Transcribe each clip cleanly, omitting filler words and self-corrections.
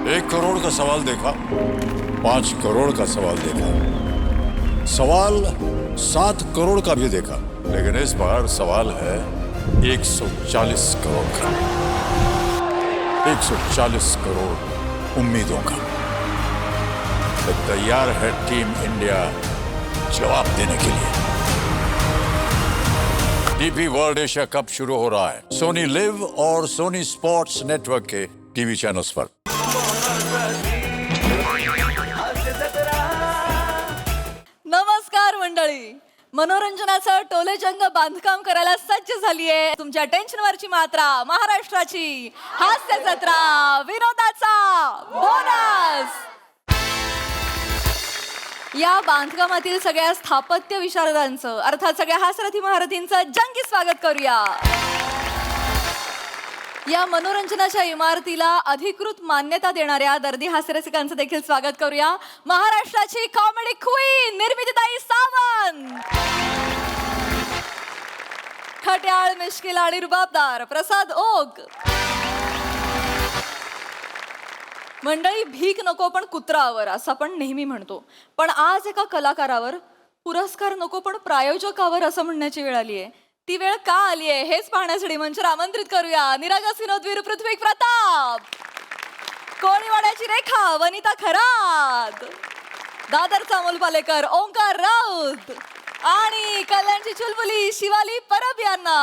1 करोड़ का सवाल देखा, 5 करोड़ का सवाल देखा, सवाल 7 करोड़ का भी देखा, लेकिन इस बार सवाल है 140 करोड़ का। 140 करोड़ उम्मीदों का। तो तैयार है टीम इंडिया जवाब देने के लिए। डीपी वर्ल्ड एशिया कप शुरू हो रहा है सोनी लिव और सोनी स्पोर्ट्स नेटवर्क के टीवी चैनल्स पर। नमस्कार मंडळी, मनोरंजनाचं टोलेजंग बांधकाम करायला सज्ज झालीये तुमच्या टेन्शनवरची मात्रा, महाराष्ट्राची हास्य जत्रा, विनोदाचा बोनस। या बांधकामातील सगळ्या स्थापत्य विशारदांचं अर्थात सगळ्या हास्यरथी महारथींचं जंगी स्वागत करूया। या मनोरंजनाच्या इमारतीला अधिकृत मान्यता देणाऱ्या दर्दी हास्यरसिकांचं देखील स्वागत करूया। महाराष्ट्राची कॉमेडी क्वीन निर्मितीताई सावंत, खट्याळ, मिश्किल आणि रुबाबदार प्रसाद ओक। मंडळी, भीक नको पण कुत्रावर असं आपण नेहमी म्हणतो, पण आज एका कलाकारावर पुरस्कार नको पण प्रायोजकावर असं म्हणण्याची वेळ आली आहे। ती वेळ का आली आहे हेच पाहण्यासाठी मंचावर आमंत्रित करूया निरागस विनोदवीर पृथ्वी प्रताप, कोळीवाड्याची रेखा वनिता खरात, दादरचा अमोल पालेकर ओंकार राऊत आणि कल्याणची चुलबुली शिवाली परब यांना।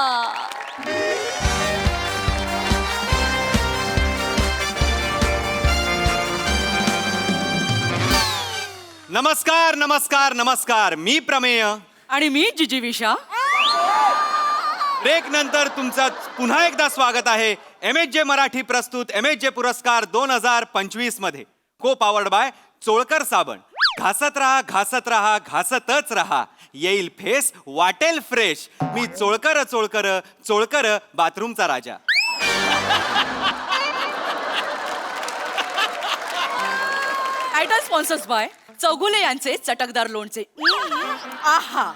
नमस्कार नमस्कार नमस्कार, मी प्रमेय आणि मी जिजीविषा। ब्रेक नंतर तुमचं पुन्हा एकदा स्वागत आहे MHJ मराठी प्रस्तुत MHJ पुरस्कार 2025 मध्ये, को पावर्ड बाय चोळकर साबण। घासत राहा घासत राहा घासतच राहा, येईल फेस वाटेल फ्रेश। मी चोळकर चोळकर चोळकर बाथरूमचा राजा। टायटल स्पॉन्सर्स बाय चौगुले यांचे चटकदार लोणचे, आहा।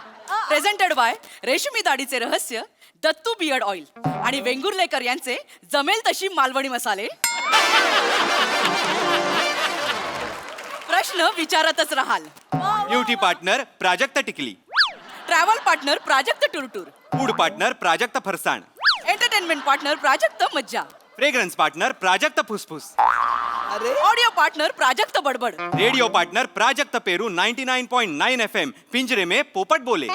प्रेझेंटेड बाय रेशमी दाढीचे रहस्य दत्तू बियर्ड ऑइल आणि वेंगुर्लेकर यांचे जमेल तशी मालवणी मसाले। प्रश्न विचारतच राहाल। ब्युटी पार्टनर प्राजक्त टिकली, ट्रॅव्हल पार्टनर प्राजक्त टुरटुर, फूड पार्टनर प्राजक्त फरसाण, एंटरटेनमेंट पार्टनर प्राजक्त मज्जा, फ्रेग्रन्स पार्टनर प्राजक्त फुसफुस, ऑडिओ पार्टनर प्राजक्त बडबड, रेडियो पार्टनर प्राजक्त पेरू 99.9 FM पिंजरे में पोपट बोले,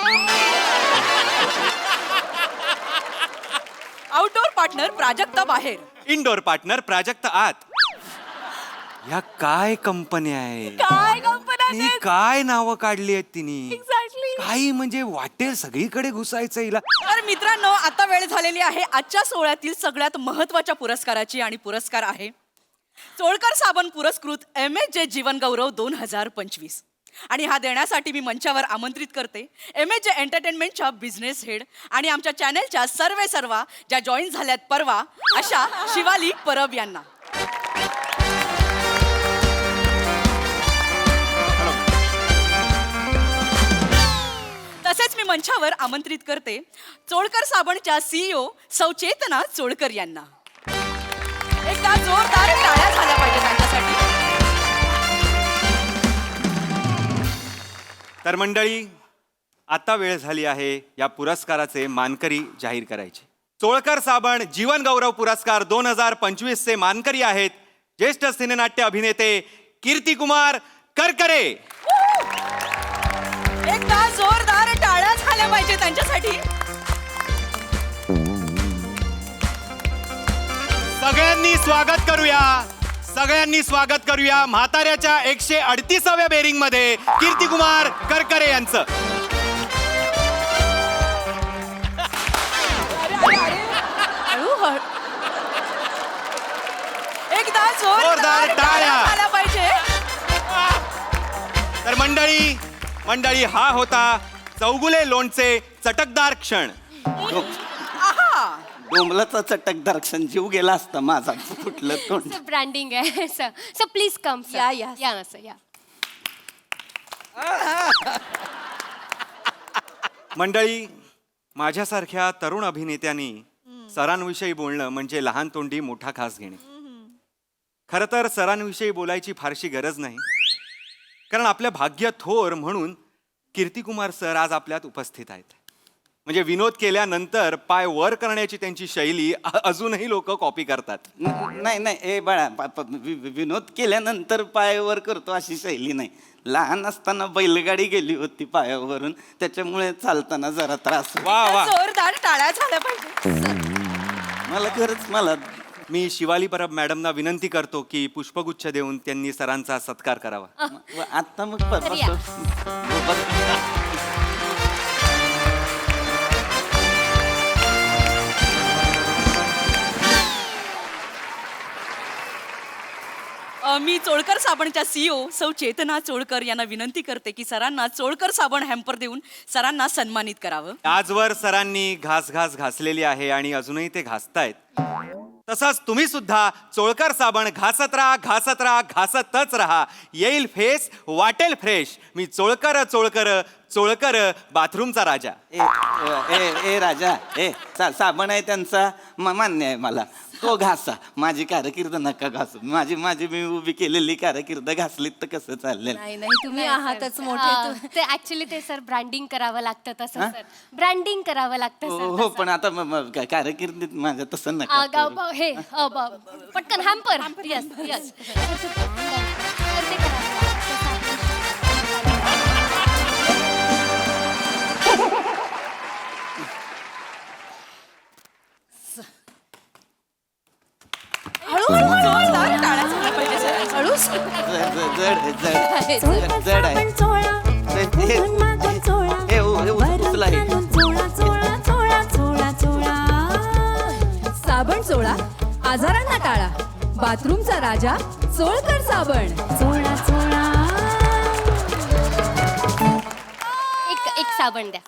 आउटडोर पार्टनर प्राजक्त बाहेर, इंडोर पार्टनर प्राजक्त आत। या काय कंपन्या आहेत, काय कंपन्या आणि काय नावं काढली आहेत तिने। एक्झॅक्टली। काही म्हणजे वाटेल सगळीकडे घुसायचं हिला। तर मित्रांनो, आता वेळ झालेली आहे आजच्या सोहळ्यातील सगळ्यात महत्त्वाच्या पुरस्काराची, आणि पुरस्कार आहे चोळकर साबण पुरस्कृत MHJ जीवन गौरव 2025। आणि हा देण्यासाठी मी मंचावर आमंत्रित करते MHJ एंटरटेनमेंटच्या बिझनेस हेड आणि आमच्या चॅनेलच्या सर्वा ज्या जॉईन झाल्यात परवा अशा शिवाली परब यांना। तसेच मी मंचावर आमंत्रित करते चोळकर साबणच्या CEO सौ चेतना चोळकर यांना। एकदा जोरदार टाळ्या झाल्या पाहिजे त्यांच्यासाठी। तर मंडळी, आता वेळ झाली आहे या पुरस्काराचे मानकरी जाहीर करायचे। चोळकर साबण जीवन गौरव पुरस्कार 2025 चे मानकरी आहेत ज्येष्ठ सिनेनाट्य अभिनेते कीर्तिकुमार करकरे। एकदा जोरदार टाळ्या झाल्या पाहिजे त्यांच्यासाठी। सगळ्यांनी स्वागत करूया, सगळ्यांनी स्वागत करूया म्हाताऱ्याच्या 138व्या बेरिंग मध्ये कीर्तिकुमार करकरे यांचं। एकदा जोरदार टाळ्या झाल्या पाहिजे। तर मंडळी हा होता चौगुले लोणचे चटकदार क्षण। आहा, डोंबलाचा चटकदार क्षण जीव गेला असता माझा, फुटलं तोंड। ब्रँडिंग आहे sir, sir please come sir, या ना सर या। मंडळी, माझ्यासारख्या तरुण अभिनेत्यांनी सरांविषयी बोलणं म्हणजे लहान तोंडी मोठा घास घेणे। खरं तर सरांविषयी बोलायची फारशी गरज नाही, कारण आपल्या भाग्य थोर म्हणून कीर्तिकुमार सर आज आपल्यात उपस्थित आहेत. म्हणजे विनोद केल्यानंतर पाय वर करण्याची त्यांची शैली अजूनही लोक कॉपी करतात. नाही नाही ए बाळा विनोद केल्यानंतर पायावर करतो अशी शैली नाही. लहान असताना बैलगाडी गेली होती पायावरून, त्याच्यामुळे चालताना जरा त्रास होतो. वा वा. जोरदार टाळ्या झाल्या पाहिजे. मला खरंच मला मी शिवाली परब मॅडमना विनंती करतो की पुष्पगुच्छ देऊन त्यांनी सरांचा सत्कार करावा. आता मग मी चोळकर साबणच्या CEO सौ चेतना चोळकर यांना विनंती करते की सरांना चोळकर साबण हॅम्पर देऊन सरांना सन्मानित करावं. आजवर सरांनी घास घासलेली आहे आणि अजूनही ते घासतायत. तसंच तुम्ही सुद्धा चोळकर साबण घासत राहा, घासतच राहा. येईल फेस वाटेल फ्रेश. मी चोळकर चोळकर चोळकर बाथरूमचा राजा. ए राजा साबण आहे त्यांचा मान्य आहे मला, तो घासा. माझी कारकीर्द नका घासू. माझी मी उभी केलेली कारकीर्द घासलीत तर कसं चाललेलं. नाही नाही तुम्ही आहातच मोठे. ते ऍक्च्युली ते सर ब्रँडिंग करावं लागतं तसं सर. ब्रँडिंग करावं लागतं हो पण आता कारकिर्दीत माझं तसं नका करू. हे पटकन हॅम्पर. Yes yes. जोरदार टाळ्या झाल्या पाहिजे सर. हळूच. जड आहे. उचला हे. साबण चोळा, आजारांना टाळा. बाथरूमचा राजा चोळकर साबण. चोळा चोळा. एक साबण द्या.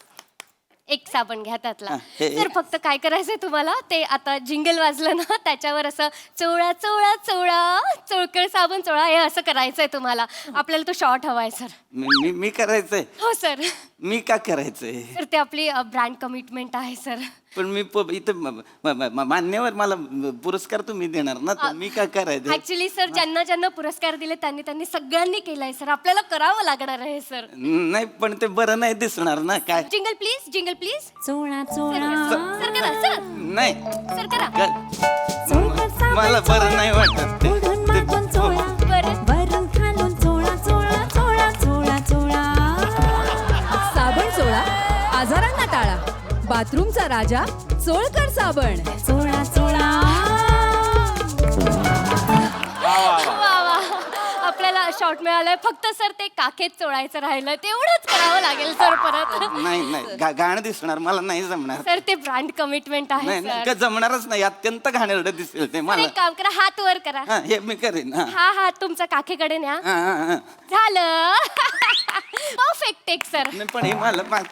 एक साबण घ्या त्यातला. हे. तर फक्त काय करायचंय तुम्हाला, ते आता जिंगल वाजलं ना त्याच्यावर असं चोळा चोळा चोळा चोळकर साबण चोळा हे असं करायचंय तुम्हाला. आपल्याला तो शॉर्ट हवाय सर. मी करायचंय. हो सर. मी का करायचंय? तर ते आपली ब्रँड कमिटमेंट आहे सर. पण मी इथं मान्यवर मला पुरस्कार तुम्ही देणार ना, तर मी का करायचं? ऍक्च्युली सर ज्यांना पुरस्कार दिले त्यांनी सगळ्यांनी केलाय सर. आपल्याला करावं लागणार आहे सर. नाही पण ते बरं नाही दिसणार ना. काय जिंगल प्लीज. चोळा चोळा. सर करा सर. नाही सर करा. चोळकर साबण मला बरं नाही वाटत ते. पुढून मागून चोळा. बरं. वरून खालून चोळा चोळा चोळा चोळा चोळा. साबण चोळा, आजारांना टाळा. बाथरूमचा राजा चोळकर साबण. चोळा चोळा. वा वा. आपल्याला शॉर्ट मिळालंय. फक्त सर ते काखेत चोळायचं राहिलं, तेवढंच करावं लागेल सर परत. नाही गाणं दिसणार मला नाही जमणार. सर ते ब्रँड कमिटमेंट आहे नाही सर. का जमणारच नाही. अत्यंत घाणेरडं दिसेल ते तर मला. एक काम करा, हात वर करा. हा हे मी करेन. हा हात तुमचा काखेकडे न्या. हा. झालं. Perfect take sir. नाही, पण हे मला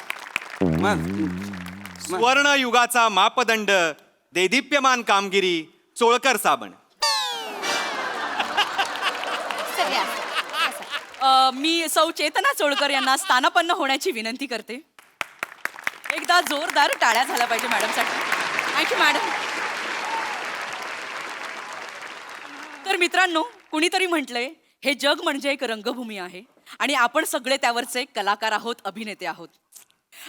स्वर्ण युगाचा मापदंड, देदीप्यमान कामगिरी, चोळकर साबण. सर या. मी सौ चेतना चोळकर यांना स्थानापन्न होण्याची विनंती करते. एकदा जोरदार टाळ्या झाल्या पाहिजे मॅडमसाठी. Thank you madam. तर मित्रांनो, कुणीतरी म्हटलंय हे जग म्हणजे एक रंगभूमी आहे आणि आपण सगळे त्यावरचे कलाकार आहोत, अभिनेते आहोत.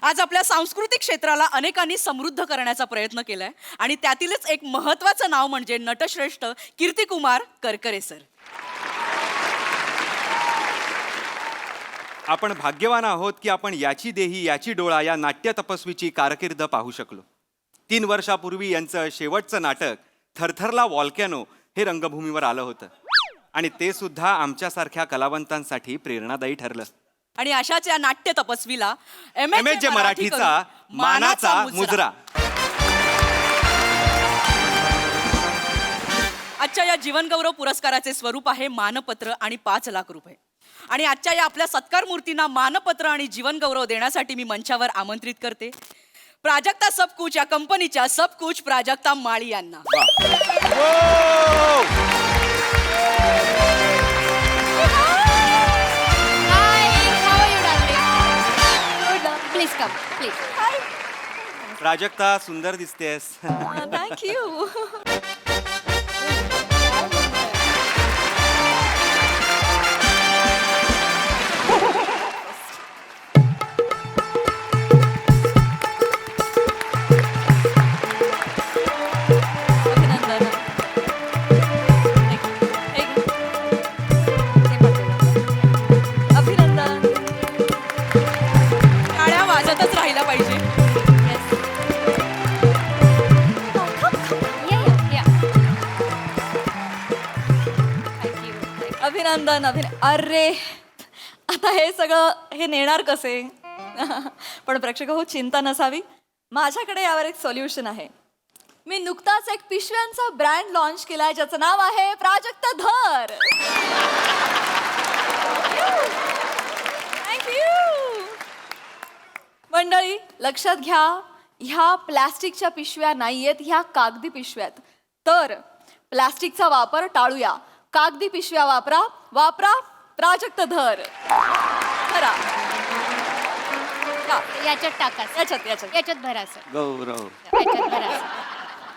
आज आपल्या सांस्कृतिक क्षेत्राला अनेकांनी समृद्ध करण्याचा प्रयत्न केलाय आणि त्यातीलच एक महत्वाचं नाव म्हणजे नटश्रेष्ठ कीर्तिकुमार करकरे सर. आपण भाग्यवान आहोत की आपण याची देही याची डोळा या नाट्य तपस्वीची कारकीर्द पाहू शकलो. 3 वर्षापूर्वी यांचं शेवटचं नाटक थरथरला वॉल्कॅनो हे रंगभूमीवर आलं होतं आणि ते सुद्धा आमच्यासारख्या कलावंतांसाठी प्रेरणादायी ठरलं. आणि अशाच या नाट्य तपस्वीला MSJ मराठीचा मानाचा मुजरा. आजच्या या जीवनगौरव पुरस्काराचे स्वरूप आहे मानपत्र आणि 5 लाख रुपये. आणि आजच्या या आपल्या सत्कार मूर्तींना मानपत्र आणि जीवनगौरव देण्यासाठी मी मंचावर आमंत्रित करते प्राजक्ता सबकुच या कंपनीच्या सबकुच प्राजक्ता माळी यांना. Please come please. प्राजक्ता सुंदर दिसतेस. थँक्यू. अभिनंदन अरे आता हे सगळं हे नेणार कसे? पण प्रेक्षक हो, चिंता नसावी, माझ्याकडे यावर एक सोल्युशन आहे. मी नुकताच एक पिशव्यांचा ब्रँड लॉन्च केलाय ज्याचं नाव आहे प्राजक्त धर. थँक्यू. मंडळी लक्षात घ्या, ह्या प्लास्टिकच्या पिशव्या नाहीयेत, ह्या कागदी पिशव्यात. तर प्लास्टिकचा वापर टाळूया, कागदी पिशव्या वापरा. वापरा प्राजक्त धर. धरा. याच्यात टाका सर. याच्यात याच्यात याच्यात भरा सर. गौरव याच्यात भरा सर.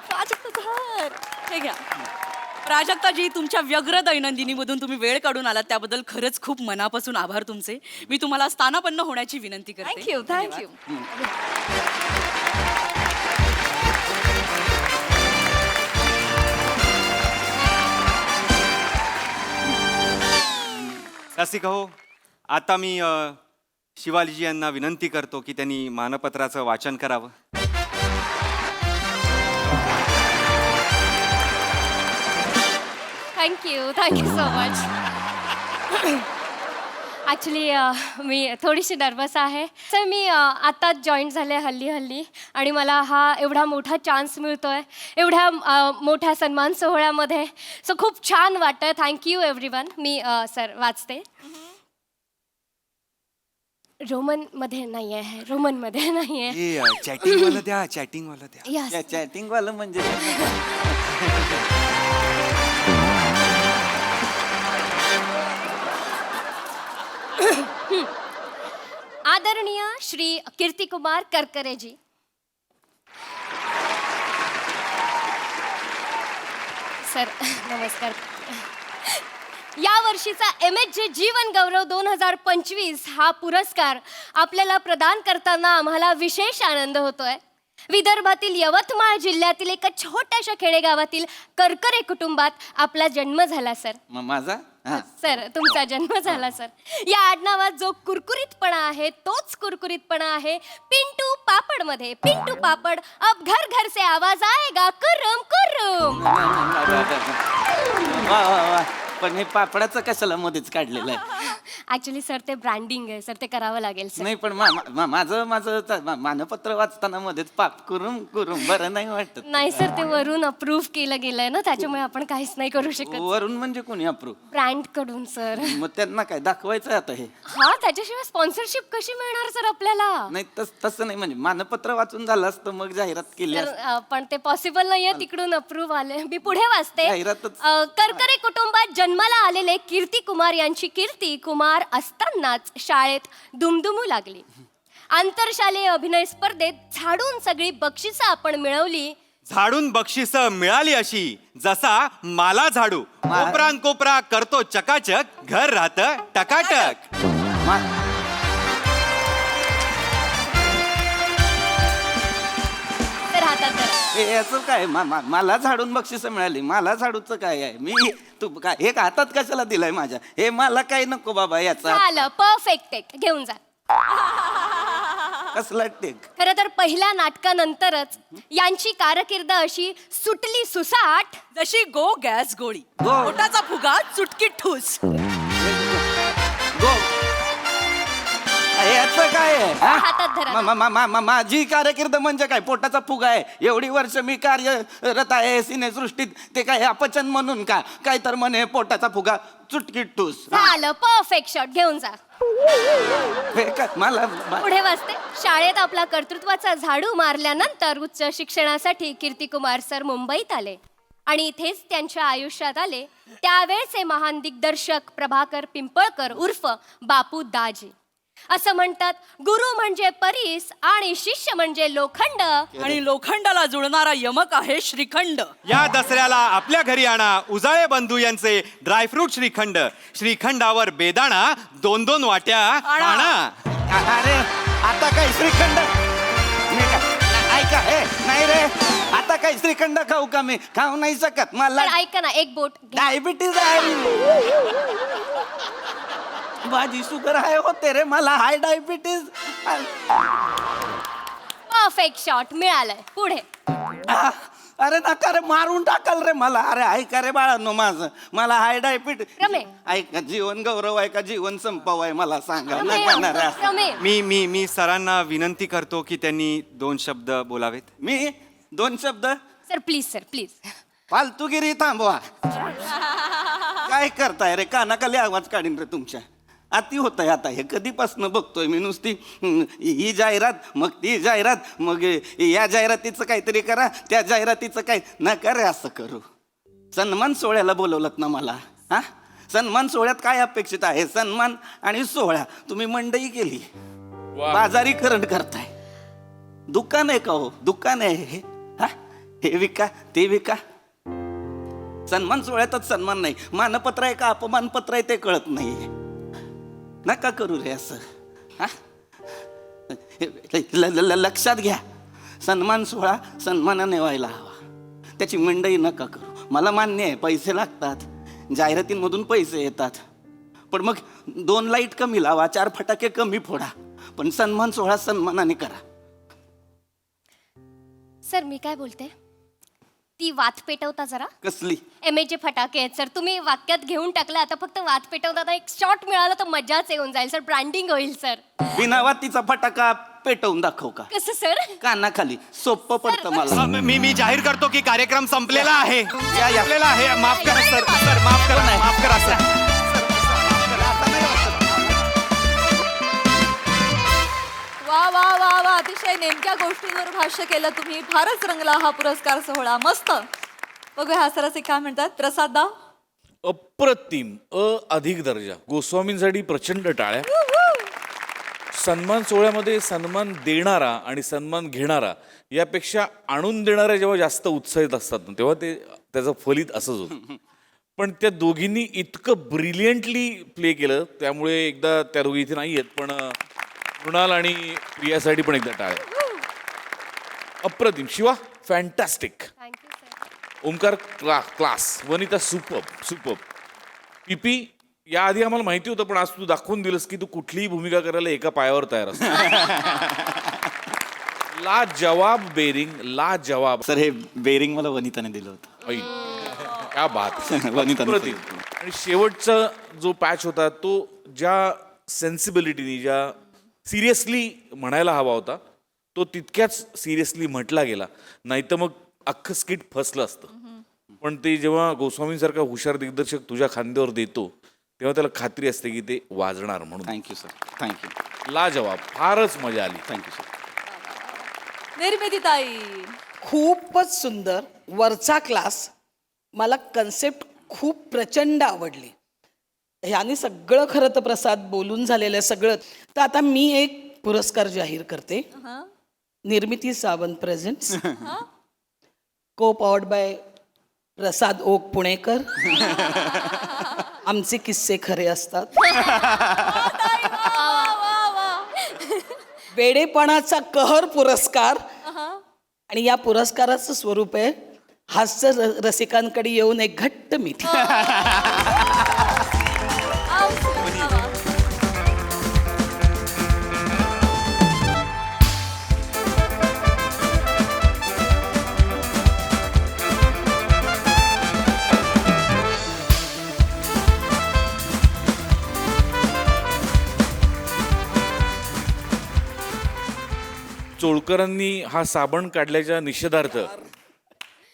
प्राजक्त धर. हे घ्या. प्राजक्ताजी, तुमच्या व्यग्र दैनंदिनीमधून तुम्ही वेळ काढून आलात त्याबद्दल खरंच खूप मनापासून आभार तुमचे. मी तुम्हाला स्थानापन्न होण्याची विनंती करते. Thank you thank you. रसिका हो, आता मी शिवालीजी यांना विनंती करतो की त्यांनी मानपत्राचं वाचन करावं. Thank you so much. ॲक्च्युली मी थोडीशी नर्वस आहे सर. मी आत्ताच जॉईन झाले हल्ली आणि मला हा एवढा मोठा चान्स मिळतो आहे एवढ्या मोठ्या सन्मान सोहळ्यामध्ये. सो खूप छान वाटतं. Thank you everyone. मी सर वाचते. रोमनमध्ये नाही आहे, रोमनमध्ये नाही आहे. चॅटिंग वाला द्या, चॅटिंग वाला द्या. यस. चॅटिंग वालं म्हणजे आदरणीय श्री कीर्तिकुमार करकरेजी, सर नमस्कार. या वर्षीचा MHJ जीवन गौरव 2025 हा पुरस्कार आपल्याला प्रदान करताना आम्हाला विशेष आनंद होतोय. विदर्भातील यवतमाळ जिल्ह्यातील एका छोट्याशा खेडेगावातील करकरे कुटुंबात आपला जन्म झाला सर. माझा हा. सर तुमचा जन्म झाला सर. या आडनावात जो कुरकुरीतपणा आहे तोच कुरकुरीतपणा आहे पिंटू पापड मध्ये. पिंटू पापड, अब घर घर से आवाज आएगा कुर्रुम कुर्रुम. वा वा वा. पण हे पापडाचं कशाला मध्येच काढलेलं आहे? ऍक्च्युली सर ते ब्रँडिंग आहे सर, ते करावं लागेल सर. नाही पण माझं मानपत्र वाचताना मध्येच पाप कुरुम कुरुम बरं नाही वाटत. नाही सर, ते वरून अप्रूव्ह केलं गेलंय ना, त्याच्यामुळे आपण काहीच नाही करू शकत. वरून म्हणजे कोणी अप्रूव्ह? ब्रँड कडून सर. मग त्यांना काय दाखवायचं आता हे? हा, त्याच्याशिवाय स्पॉन्सरशिप कशी मिळणार सर आपल्याला? नाही तसं नाही, म्हणजे मानपत्र वाचून झालं असतं मग जाहिरात केली असती. तर, पण ते पॉसिबल नाहीये, तिकडून अप्रूव्ह आले. मी पुढे वाचते. जाहिरातच. करकरे कुटुंबात जन्माला आलेले कीर्ती कुमार यांची कीर्ती कुमार असतानाच शाळेत दुमदुमू लागली. आंतरशालेय अभिनय स्पर्धेत झाडून सगळी बक्षिसं आपण मिळवली. झाडून बक्षिस मिळाली अशी जसा माला झाडू. कोपरान कोपरा करतो चकाचक, घर राहत टकाटक. तर हातात धरा. याचं काय मला झाडून बक्षीस मिळाली? मला झाडूचं काय आहे? मी तू काय हे हातात कशाला दिलंय माझ्या? हे मला काही नको बाबा याचा. झालं, परफेक्ट टेक घेऊन जा. कसला टेक? खरं तर पहिल्या नाटकानंतरच यांची कारकीर्द अशी सुटली सुसाट जशी गो गॅस गोळी, गो. पोटाचा फुगा चुटकी ठूस. गो याचं काय आहे? हा? हातात धरा. माझी कारकीर्द म्हणजे काय? पोटाचा फुगा आहे. एवढी वर्ष मी कार्यरत आहे सिनेसृष्टीत, ते काय अपचन म्हणून का? काय तर म्हणे पोटाचा फुगा चुटकी ठूस. झालं, परफेक्ट शॉट घेऊन जा. हे काय मला पुढे वाचते. शाळेत आपला कर्तृत्वाचा झाडू मारल्यानंतर उच्च शिक्षणासाठी कीर्तिकुमार सर मुंबईत आले आणि इथेच त्यांच्या आयुष्यात आले त्यावेळचे महान दिग्दर्शक प्रभाकर पिंपळकर उर्फ बापू दाजी. असं म्हणतात, गुरु म्हणजे परीस आणि शिष्य म्हणजे लोखंड. आणि लोखंडाला जुळणारा यमक आहे श्रीखंड. या दसऱ्याला आपल्या घरी आणा उजाळे बंधू यांचे ड्रायफ्रूट श्रीखंड. श्रीखंडावर बेदाणा 2-2 वाट्या आणा. अरे आता काय श्रीखंड? ऐका हे नाही रे, आता काय श्रीखंड खाऊ का? मी खाऊ नाही शकत. मला पण ऐका ना, एक बोट घ्या. डायबिटीज आहे. माझी शुगर आहे होते रे, मला हाय डायबिटीज. परफेक्ट शॉट मिळालंय. पुढे अरे नका रे, मारून टाकाल रे मला. अरे ऐका रे बाळांनो माझं, मला हाय डायबिटीज. रमे. ऐका, जीवन गौरव आहे का जीवन संपव आहे मला सांगा. रमे, नका ना रे असं. रमे. मी सरांना विनंती करतो की त्यांनी 2 शब्द बोलावेत. मी 2 शब्द सर प्लीज फालतूगिरी थांबवा. काय करताय रे, कानाखाली आवाज काढीन रे तुमच्या. अति होत आहे आता हे. कधीपासून बघतोय मी नुसती ही जाहिरात, मग ती जाहिरात, मग या जाहिरातीचं काहीतरी करा, त्या जाहिरातीचं काय. नका रे असं करू. सन्मान सोहळ्याला बोलवलं ना मला. हा, सन्मान सोहळ्यात काय अपेक्षित आहे? सन्मान आणि सोहळा. तुम्ही मंडई केली, बाजारीकरण करताय. दुकान आहे का हो? दुकान आहे हे? हा, हे विका ते विका. सन्मान सोहळ्यातच सन्मान नाही, मानपत्र आहे का अपमानपत्र आहे ते कळत नाही. नका करू रे असं. हा, लक्षात घ्या, सन्मान सोहळा सन्मानाने व्हायला हवा. त्याची मंडई नका करू. मला मान्य आहे पैसे लागतात, जाहिरातींमधून पैसे येतात, पण मग 2 लाईट कमी लावा, 4 फटाके कमी फोडा, पण सन्मान सोहळा सन्मानाने करा. सर मी काय बोलते, ती वात पेटवता जरा. कसली? MAचे फटाके आहेत सर, तुम्ही वाक्यात घेऊन टाकलं. आता फक्त वात पेटवता एक शॉट मिळाला तर मजाच येऊन जाईल सर, ब्रँडिंग होईल सर. बिना वातीचा फटाका पेटवून दाखव का? कसं सर? कानाखाली सोपं पडतं मला. मी जाहीर करतो की कार्यक्रम संपलेला आहे. या. संपलेला आहे. माफ करा सर. सर माफ करा, माफ करा सर. वा वा वा वा, अतिशय नेमक्या गोष्टींवर भाष्य केलं तुम्ही. फारच रंगला हा पुरस्कार सोहळा. मस्त. बघूया हा सरस काय म्हणतात. प्रसाद दा. अप्रतिम, अधिक दर्जा. गोस्वामींसाठी प्रचंड टाळ्या. सन्मान सोहळ्यामध्ये सन्मान देणारा आणि सन्मान घेणारा यापेक्षा आणून देणाऱ्या जेव्हा जास्त उत्साहित असतात ना, तेव्हा ते त्याचं फलित असंच होतं. पण त्या दोघींनी इतकं ब्रिलियंटली प्ले केलं, त्यामुळे एकदा त्या दोघी इथे नाही आहेत, पण मृणाल आणि प्रियासाठी पण एकदा टाळ्या. अप्रतिम. Shiva fantastic. Thank you sir. Omkar class. Vanita super. पीपी याआधी आम्हाला माहिती होतं, पण आज तू दाखवून दिलंस की तू कुठलीही भूमिका करायला एका पायावर तयार असतो. ला जवाब बेरिंग, ला जवाब. सर हे बेरिंग मला वनिताने दिलं होतं. ऐ, क्या बात. वनिताने अप्रतिम. आणि शेवटचा जो पॅच होता तो ज्या सेन्सिबिलिटीनी, ज्या सिरियसली म्हणायला हवा होता, तो तितक्याच सिरियसली म्हटला गेला. नाही तर मग अख्खं स्किट फसलं असतं. पण ते जेव्हा गोस्वामींसारखा हुशार दिग्दर्शक तुझ्या खांद्यावर देतो, तेव्हा त्याला खात्री असते की ते वाजणार म्हणून. Thank you sir, thank you. लाजवाब. फारच मजा आली. Thank you sir. निर्मिती ताई. खूपच सुंदर, वरचा क्लास. मला कन्सेप्ट खूप प्रचंड आवडली. ह्याने सगळं खरं तर प्रसाद बोलून झालेलं आहे सगळं. तर आता मी एक पुरस्कार जाहीर करते. निर्मिती सावंत प्रेझेंट्स, को पॉवर्ड बाय प्रसाद ओक पुणेकर. आमचे किस्से खरे असतात. वेडेपणाचा कहर पुरस्कार. आणि या पुरस्काराचं स्वरूप आहे हास्य रसिकांकडे येऊन एक घट्ट मिठी. चोळकरांनी हा साबण काढल्याच्या निषेधार्थ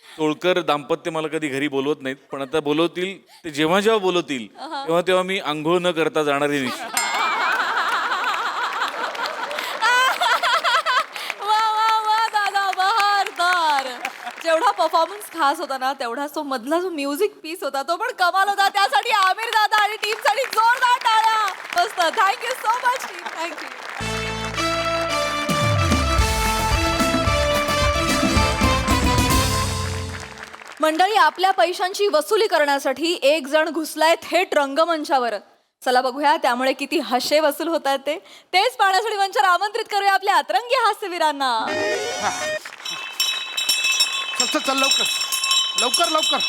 चोळकर दाम्पत्य मला कधी घरी बोलवत नाहीत, पण आता बोलवतील. ते जेव्हा जेव्हा बोलवतील तेव्हा तेव्हा मी आंघोळ न करता जाणारी निषेध. वा वा वा दादा, बहारदार. जेवढा परफॉर्मन्स खास होता ना, तेवढाच तो मधला जो म्युझिक पीस होता तो पण कमाल होता. त्यासाठी आमिर दादा आणि टीम साठी जोरदार टाळ्या. मस्त. Thank you so much team. Thank you. मंडळी, आपल्या पैशांची वसुली करण्यासाठी एक जण घुसलाय थेट रंगमंचावर. चला बघूया त्यामुळे किती हशे वसूल होत आहेत तेच पाहण्यासाठी मंचावर आमंत्रित करूया आपल्या अतरंगी हास्यवीरांना. चल लवकर लवकर लवकर.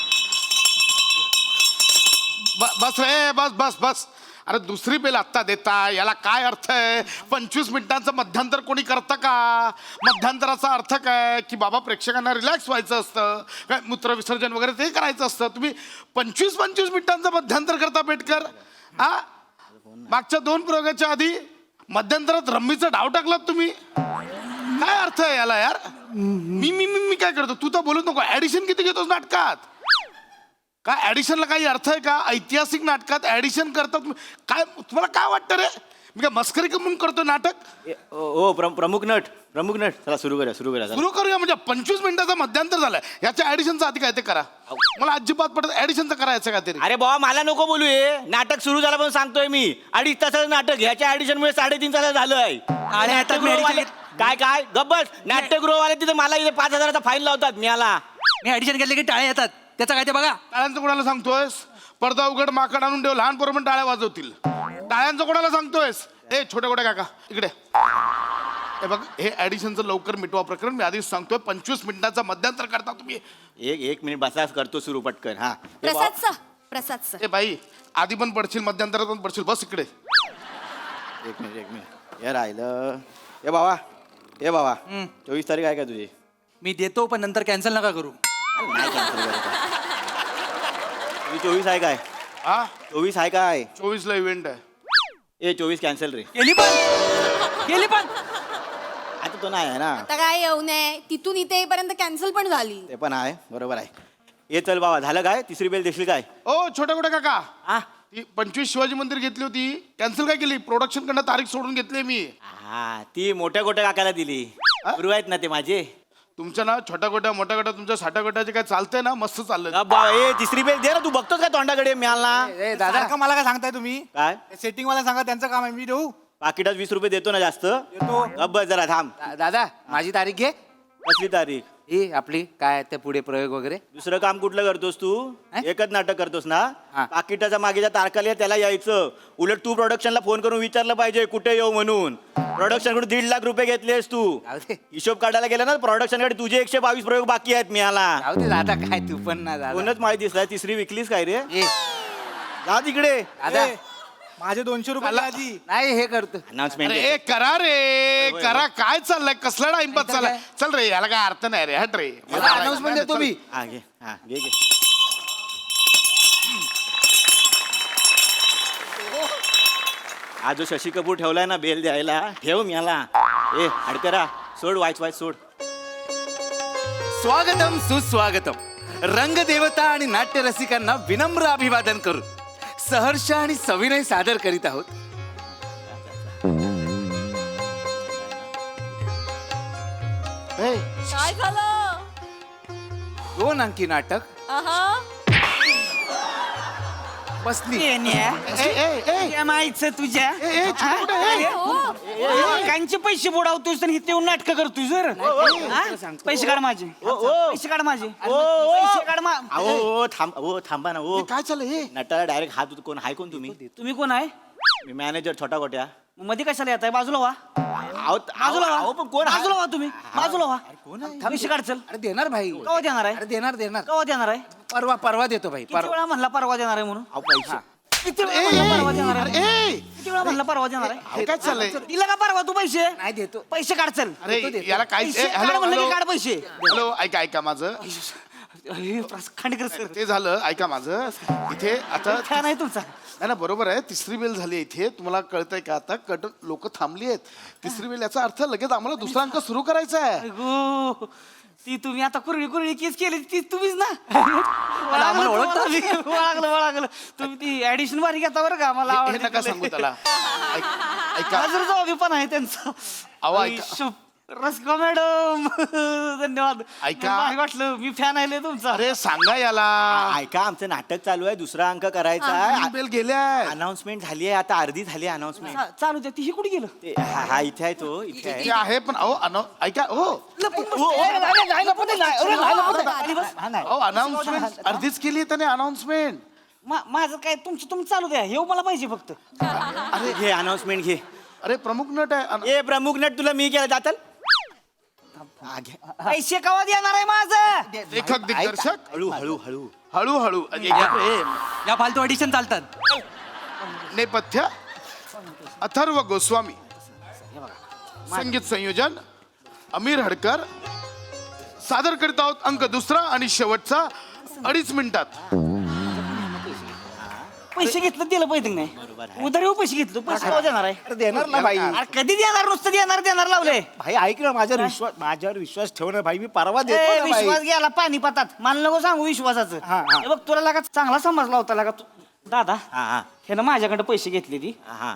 बस रे, बस बस बस. अरे दुसरी बेल आत्ता देता याला काय अर्थ आहे? 25 मिनिटांचं मध्यांतर कोणी करतं का? मध्यांतराचा अर्थ काय की बाबा प्रेक्षकांना रिलॅक्स व्हायचं असतं, काय मूत्र विसर्जन वगैरे ते करायचं असतं. तुम्ही 25 मिनिटांचं मध्यांतर करता पेटकर. हा, मागच्या 2 प्रयोगाच्या आधी मध्यंतरात रम्मीचा डाव टाकलात तुम्ही. काय अर्थ आहे याला यार? मी मी मी मी काय करतो? तू तर बोलत नको. ऍडिशन किती घेतोस नाटकात? काय ऍडिशनला काही अर्थ आहे का? ऐतिहासिक नाटकात ऍडिशन करतात काय? तुम्हाला काय वाटतं रे? मी काय मस्करी म्हणून करतो नाटक? ओ प्रमुख नट चला सुरू करूया सुरू करूया म्हणजे 25 मिनिटाचा मध्यांतर झालाय. याच्या ऍडिशनचा आधी काय ते करा. मला अजिबात पडत ऍडिशनचं करायचं का तरी. अरे बाबा मला नको बोलू हे. नाटक सुरू झालं पण सांगतोय मी 2.5 तासाचं नाटक. ह्याच्या ऍडिशन मुळे 3.5 तास झालंय. काय काय गब्बस. नाट्यगृहवाले तिथे मला इथे 5,000चा फाईन लावतात. मी ऍडिशन केले की टाळे येतात. त्याचं काय ते बघा. टाळ्यांचं कोणाला सांगतोयस? पडदा उघड माकड आणून ठेव, लहान पोरं पण टाळ्या वाजवतील. टाळ्यांचं कोणाला सांगतोयस? ए छोटे काका इकडे. हे बघ, हे ऍडिशनचं लवकर मिटवा प्रकरण. मी आधीच सांगतोय 25 मिनिटाचा मध्यांतर करता तुम्ही. एक मिनिट बसा करतो सुरू पटकन. हा प्रसाद सर ए बाई, आधी पण पडशील मध्यांतरात पण पडशील. बस इकडे. एक मिनिट हे राहिलं. ए बाबा 24 तारीख आहे का तुझी? मी देतो पण नंतर कॅन्सल नका करू. नाही cancel करत आहे. तुझी 24 आहे काय? हा, 24 आहे काय? 24 ला इव्हेंट आहे. 24 कॅन्सल रे. गेली पण आता तो नाही आहे ना. आता काय येऊ नये, तिथून इथे येईपर्यंत कॅन्सल पण झाली. ते पण आहे, बरोबर आहे. ये चल बाबा, झालं काय? तिसरी बेल देशील काय? ओ छोटे काका, हा ती 25 शिवाजी मंदिर घेतली होती, कॅन्सल काय केली? प्रोडक्शन कडनं तारीख सोडून घेतली मी. हा ती मोठ्या काकाला दिली. गुरु आहेत ना ते माझे. तुमच्या ना छोट्या मोठ्या तुमच्या 60 जे काय चालतंय ना, मस्त चाललंय. ए तिसरी बेल दे ना. तू बघतोस का तोंडाकडे मिळाला? दादा मला काय सांगताय तुम्ही? काय सेटिंग वाला सांगा, त्यांचं काम आहे. मी देऊ पाकिटात 20 रुपये देतो ना जास्त. अब जरा थांब. दादा माझी तारीख घे. कसली तारीख? ही आपली काय ते पुढे प्रयोग वगैरे. दुसरं काम कुठलं करतोस तू? एकच नाटक करतोस ना? हा. पाकिटाच्या मागेच्या तारखाला त्याला यायचं. उलट तू प्रोडक्शनला फोन करून विचारलं पाहिजे कुठे येऊ म्हणून. प्रोडक्शन कडून 1.5 लाख रुपये घेतलेस तू. जाऊ दे. हिशोब काढायला गेला ना प्रोडक्शन कडे तुझे 122 प्रयोग बाकी आहेत मिळाला. जाऊ दे दादा, काय तू पण ना दादा. कोणच माहिती दिसलाय. तिसरी विकलीस काय रे? ए, जा तिकडे. दादा माझे 200 रुपये आधी. नाही हे करतो. अनाउन्समेंट. अरे करा रे, करा. काय चाललंय? कसला टाइमपास चाललाय? चल रे, याला काय अर्थ नाही रे. हट रे. अनाउन्समेंट देतो मी. हा घे. हा जो शशी कपूर ठेवलाय ना बेल द्यायला, ठेव मला. ए अडकरा सोड. वाच सोड. स्वागतम सुस्वागतम. रंगदेवता आणि नाट्य रसिकांना विनम्र अभिवादन करू सहर्ष आणि सविनय सादर करीत आहोत. काय झालं? 2 अंकी नाटक आहा, बसली. माहिती तुझ्या कांचे पैसे बुडावतोस आणि इथे नाटक करतोय जर पैसे काढ माझे. पैसे काढ माझे. पैसे काढ थांबा ना. ओ काय चाललंय हे? नटाला डायरेक्ट हात कोण आहे? कोण तुम्ही? तुम्ही कोण आहे? मी मॅनेजर छोटा गोट्या. मध्ये कशाला येत आहे? बाजूला व्हा. बाजूला व्हा. पण कोण? बाजूला व्हा तुम्ही. बाजूला व्हा. पैसे काढ चल. अरे देणार भाई. केव्हा देणार आहे? अरे देणार. केव्हा देणार आहे? परवा देतो भाई. किती वेळा म्हणला परवा देणार आहे म्हणून? पैसे किती वेळा म्हणला परवा देणार आहे? किती वेळा म्हणला परवा देणार आहे? काय चाललंय? दिला का परवा तू पैसे? नाही देतो. पैसे काढ चल. अरे याला काय? पैसे काढ म्हणलं की काढ पैसे. हॅलो, ऐका माझं. खांडेकर सर ते झालं. ऐका माझं. इथे आता फॅन आहे तुमचा. नाही ना, बरोबर आहे. तिसरी बेल झाली इथे. तुम्हाला कळतंय का आता? लोक थांबली आहेत. तिसरी बेल याचा अर्थ लगेच आम्हाला दुसरा अंक सुरू करायचा आहे. गो ती तुम्ही आता कुरळी केस केली ती तुम्हीच ना. आम्हाला ओळखलं तुम्ही ती ऍडिशन वारी घेता बरं का. आम्हाला हे नका सांगू त्याला. ऐका हजर जबाबी पण आहे त्यांचा. अहो, ऐका. रसिका मॅडम धन्यवाद. ऐका. भारी वाटलं. मी फॅन आहे तुमचा. अरे सांगा याला. ऐका आमचं नाटक चालू आहे. दुसरा अंक करायचा आहे. बेल गेल्या. अनाउन्समेंट झाली आहे. आता अर्धी झाली अनाउन्समेंट. चालू द्या. ती कुठे गेलं? हा इथे आहे तो. इथे आहे. ते आहे पण ऐका. अनाउन्समेंट अर्धीच केली त्याने. अनाउन्समेंट माझं काय तुमचं चालू द्या. हे मला पाहिजे फक्त. अरे घे अनाउन्समेंट घे. अरे प्रमुख नट आहे. ए प्रमुख नट तुला मी केलं जातल. पैसे कवा देणार आहे माझं? लेखक दिग्दर्शक हळू. हळूहळू. या फालतू ऑडिशन चालतात. नेपथ्य अथर्व गोस्वामी, संगीत संयोजन अमीर हडकर. सादर करीत आहोत अंक दुसरा आणि शेवटचा 2.5 मिनिटात. पैसे घेतलं दिलं पाहिजे की नाही? उधारी पैसे घेतलं, पैसे केव्हा देणार आहे? देणार ना भाई. अरे कधी देणार? नुसतं देणार लावले. भाई ऐक ना, माझ्यावर विश्वास ठेव ना भाई, मी परवा देतो ए, ना भाई. विश्वास गेला पानिपतात. मला नको सांगू विश्वासाचं. हे बघ तुला लागा चांगला समजला होता लागा तू. दादा हे ना माझ्याकडे पैसे घेतले ती.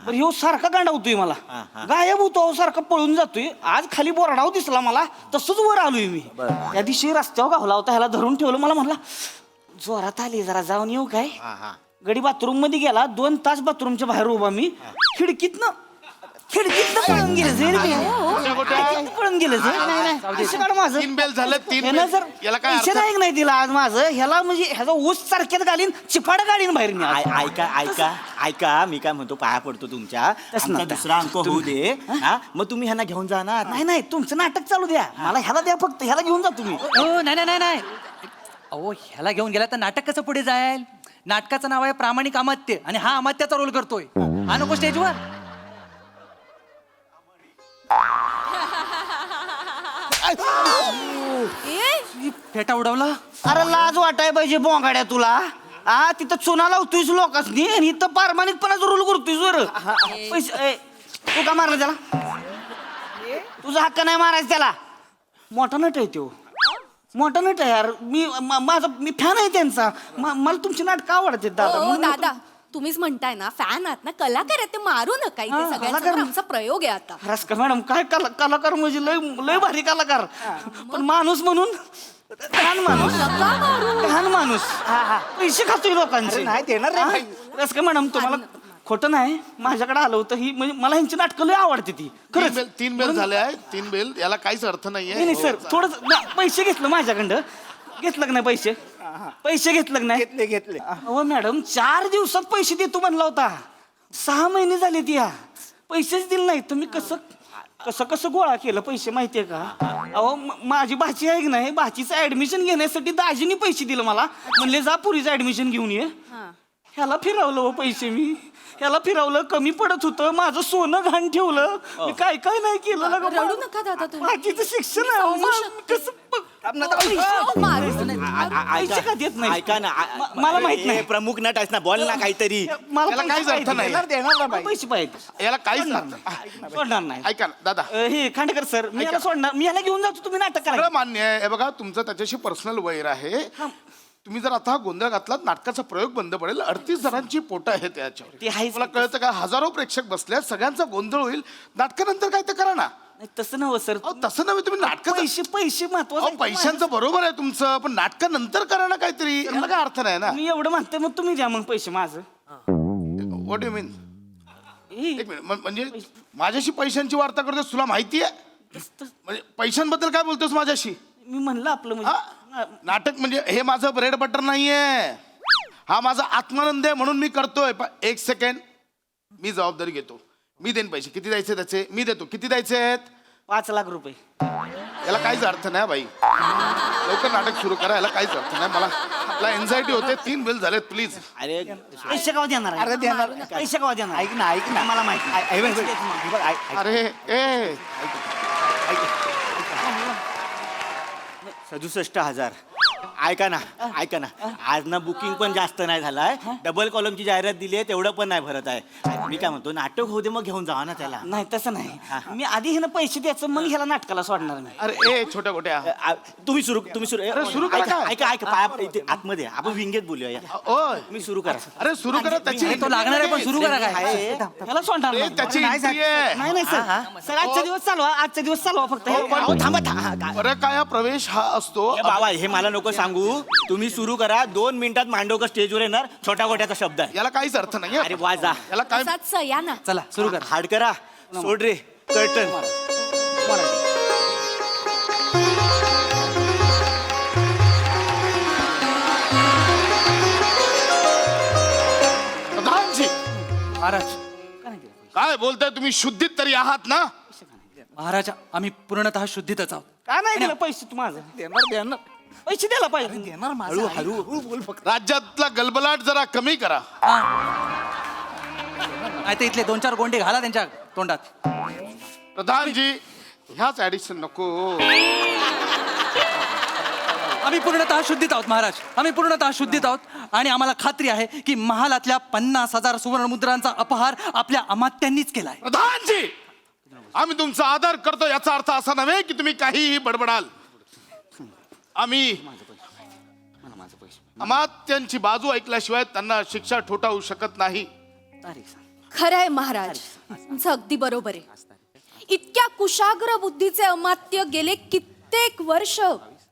पण ह्यो सारखा गांडावतोय मला, गायब होतो सारखा पळून जातोय. आज खाली बोरडाव दिसला मला, तसंच वर आलोय मी. त्या दिवशी रस्त्यावर गावला होता, ह्याला धरून ठेवलं. मला म्हणला जोरात आली, जरा जाऊन येऊ काय? गडी बाथरूम मध्ये गेला. 2 तास बाथरूमच्या बाहेर उभा मी. खिडकीतनं पळून गेलं, पळून गेलं. माझं 3 बेल झालं. 3 ह्यानं बेल. जर याला काय पैसे अर्थ? नाही नाही दिला आज माझं, ह्याला म्हणजे ह्याचा ऊस सारख्यात घालीन, चिपाड गाडीन बाहेर मी आज. ऐका मी काय म्हणतो, पाया पडतो तुमच्या. तसं आमचा नका. दुसरा अंक होऊ दे हा, मग तुम्ही ह्यांना घेऊन जाणार. नाही तुमचं नाटक चालू द्या, मला ह्याला द्या फक्त. ह्याला घेऊन जा तुम्ही. हो नाही अहो, ह्याला घेऊन गेला तर नाटक कसं पुढे जाईल? नाटकाचं नाव आहे प्रामाणिक अमात्य, आणि हा अमात्याचा रोल करतोय. हा नको स्टेजवर. फेटा उडवला. अरे लाज वाटाय पाहिजे बोंगाड्या तुला. तिथं चुना लावतोयस लोकांनी आणि इथं प्रामाणिकपणाचा रोल करतोयस. वर पैसे तू का मारला त्याला? तुझा हक्क नाही मारायचा त्याला. मोठा नट आहे तो, मोठा नट आहे यार. मी फॅन आहे त्यांचा. मला तुमची नाटकं आवडते दादा. म्हणून मी दादा तुम्हीच म्हणताय ना, फॅन आहात ना, कलाकार आहेत, ते मारू नका. इथे सगळ्यांचा आमचा प्रयोग आहे आता. रस्का मॅडम काय कलाकार म्हणजे लय भारी कलाकार. पण माणूस म्हणून लहान माणूस पैसे खातोय लोकांचे. नाही देणार रे भाई. रस्का मॅडम तुम्हाला खोटं नाही, माझ्याकडे आलं होतं. ही म्हणजे मला ह्यांची नाटकं लय आवडते ती. खरंच 3 बेल झाले आहे. 3 बेल. याला काहीच अर्थ नाहीये. नाही सर, थोडं पैसे घेतलं माझ्याकडं. घेतलं का नाही पैसे? पैसे घेतलं का नाही? घेतले. हो मॅडम, 4 दिवसात पैसे देतो म्हणला होता. 6 महिने झाले ती. पैसेच दिले नाही. तुम्ही कसं गोळा केलं पैसे माहितीये का? अहो माझी भाची आहे की नाही, भाचीचं ऍडमिशन घेण्यासाठी दाजीने पैसे दिले मला. म्हणले जा पुरीचं ऍडमिशन घेऊन ये. ह्याला फिरवलं हो पैसे मी. ह्याला फिरवलं, कमी पडत होतं. माझं सोनं घाण ठेवलं. मी काय नाही केलं ना. रडू नका दादा तुम्ही. भाचीचं शिक्षण आहे. कसं पैसे का देत नाही? ऐका ना, मला माहित नाही. प्रमुख नट आहेस ना, बोल ना काहीतरी. मला याला काहीच अर्थ नाही. देणार ना भाई. पैसे पाहिजे. याला काहीच अर्थ नाही. सोडणार नाही. ऐका ना दादा, हे खांडेकर सर, मी याला सोडणार. मी याला घेऊन जातो, तुम्ही नाटक करा. सगळं मान्य आहे. हे बघा, तुमचं त्याच्याशी पर्सनल वैर आहे. तुम्ही जर आता हा गोंधळ घातलात, नाटकाचा प्रयोग बंद पडेल. 38 जणांची पोटं आहेत त्याच्यावर. ते आहेच. मला कळतं का? हजारो प्रेक्षक बसले, सगळ्यांचा गोंधळ होईल. नाटकानंतर काय ते करा ना. नाही, तसं नव्हे सर. अहो, तसं नव्हे. तुम्ही नाटक पैसे महत्वाचं आहे. पैशांचं बरोबर आहे तुमचं, पण नाटकानंतर करा ना काहीतरी. याला काय अर्थ नाही ना. मी एवढं म्हणते, मग तुम्ही द्या मग पैसे माझं. व्हॉट यू मीन? एक मिनिट, म्हणजे माझ्याशी पैशांची वार्ता करतोस, तुला माहिती आहे? म्हणजे पैशांबद्दल काय बोलतोस माझ्याशी? मी म्हणलं आपलं हा? म्हणजे नाटक म्हणजे हे माझं ब्रेड बटर नाहीये. हा माझा आत्मानंद आहे, म्हणून मी करतोय. 1 सेकंड, मी जबाबदारी घेतो. मी देईन पैसे. किती द्यायचे त्याचे? मी देतो. किती द्यायचे आहेत? 5 लाख रुपये. याला काहीच अर्थ नाही बाई. लवकर नाटक सुरू करा. याला काहीच अर्थ नाही. मला एन्झायटी होते. 3 बिल झालेत. प्लीज. अरे पैसे केव्हा देणार आहे? अरे देणार. पैसे केव्हा देणार? ऐक ना मला माहिती नाही. अरे ए 67,000. ऐका ना, आज ना बुकिंग पण जास्त नाही झालाय. डबल कॉलमची जाहिरात दिली आहे, तेवढं पण नाही भरत आहे. मी काय म्हणतो, नाटक होऊ दे, मग घेऊन जावा ना त्याला. नाही तसं नाही. मी आधी ह्यानं पैसे द्यायचं, मग ह्याला नाटकाला सोडणार नाही. अरे ए छोट्या गोट्या. तुम्ही सुरू. अरे सुरू करा. ऐका पाया इथे आतमध्ये आपण विंगेत बोलूया. ओय मी सुरू करा. अरे सुरू करा. त्याची तो लागणार आहे, पण सुरू करा काय. ह्याला सोडणार ए, नाही. त्याची entry आहे. नाही सर, आजचा दिवस चालवा फक्त. अहो, थांबा. बरं काय प्रवेश हा असतो. बाबा हे मला नको सांगू. तुम्ही सुरू करा. 2 मिनिटात मांडवकर स्टेजवर येणार. छोट्या गोट्याचा शब्द आहे. याला काहीच अर्थ नाही. अरे वाजा. याला काय असाच या ना. चला सुरू करा. हाड करा. सोड रे कर्टन. प्रधानजी, महाराज, काय बोलताय तुम्ही? शुद्धीत तरी आहात ना? महाराज, आम्ही पूर्णतः शुद्धीतच आहोत. का नाही दिलं पैसे तू माझं? देणार पैसे द्यायला पाहिजे. हळू बोल फक्त. राज्यातला गलबलाट जरा कमी करा. नाही तर इथले 2-4 गोंडे घाला त्यांच्या तोंडात. प्रधानजी ह्याच ऍडिशन नको. आम्ही पूर्णतः शुद्धीत आहोत महाराज, आम्ही पूर्णतः शुद्धीत आहोत आणि आम्हाला खात्री आहे की महालातल्या 50,000 सुवर्णमुद्रांचा अपहार आपल्या अमात्यांनीच केलाय. प्रधानजी आम्ही तुमचा आदर करतो याचा अर्थ असा नव्हे की तुम्ही काहीही बडबडाल. आम्ही अमात्यांची बाजू ऐकल्याशिवाय त्यांना शिक्षा ठोठावू शकत नाही. खरं आहे महाराज, तुमचं अगदी बरोबर आहे. इतक्या कुशाग्र बुद्धीचे अमात्य गेले कित्येक वर्ष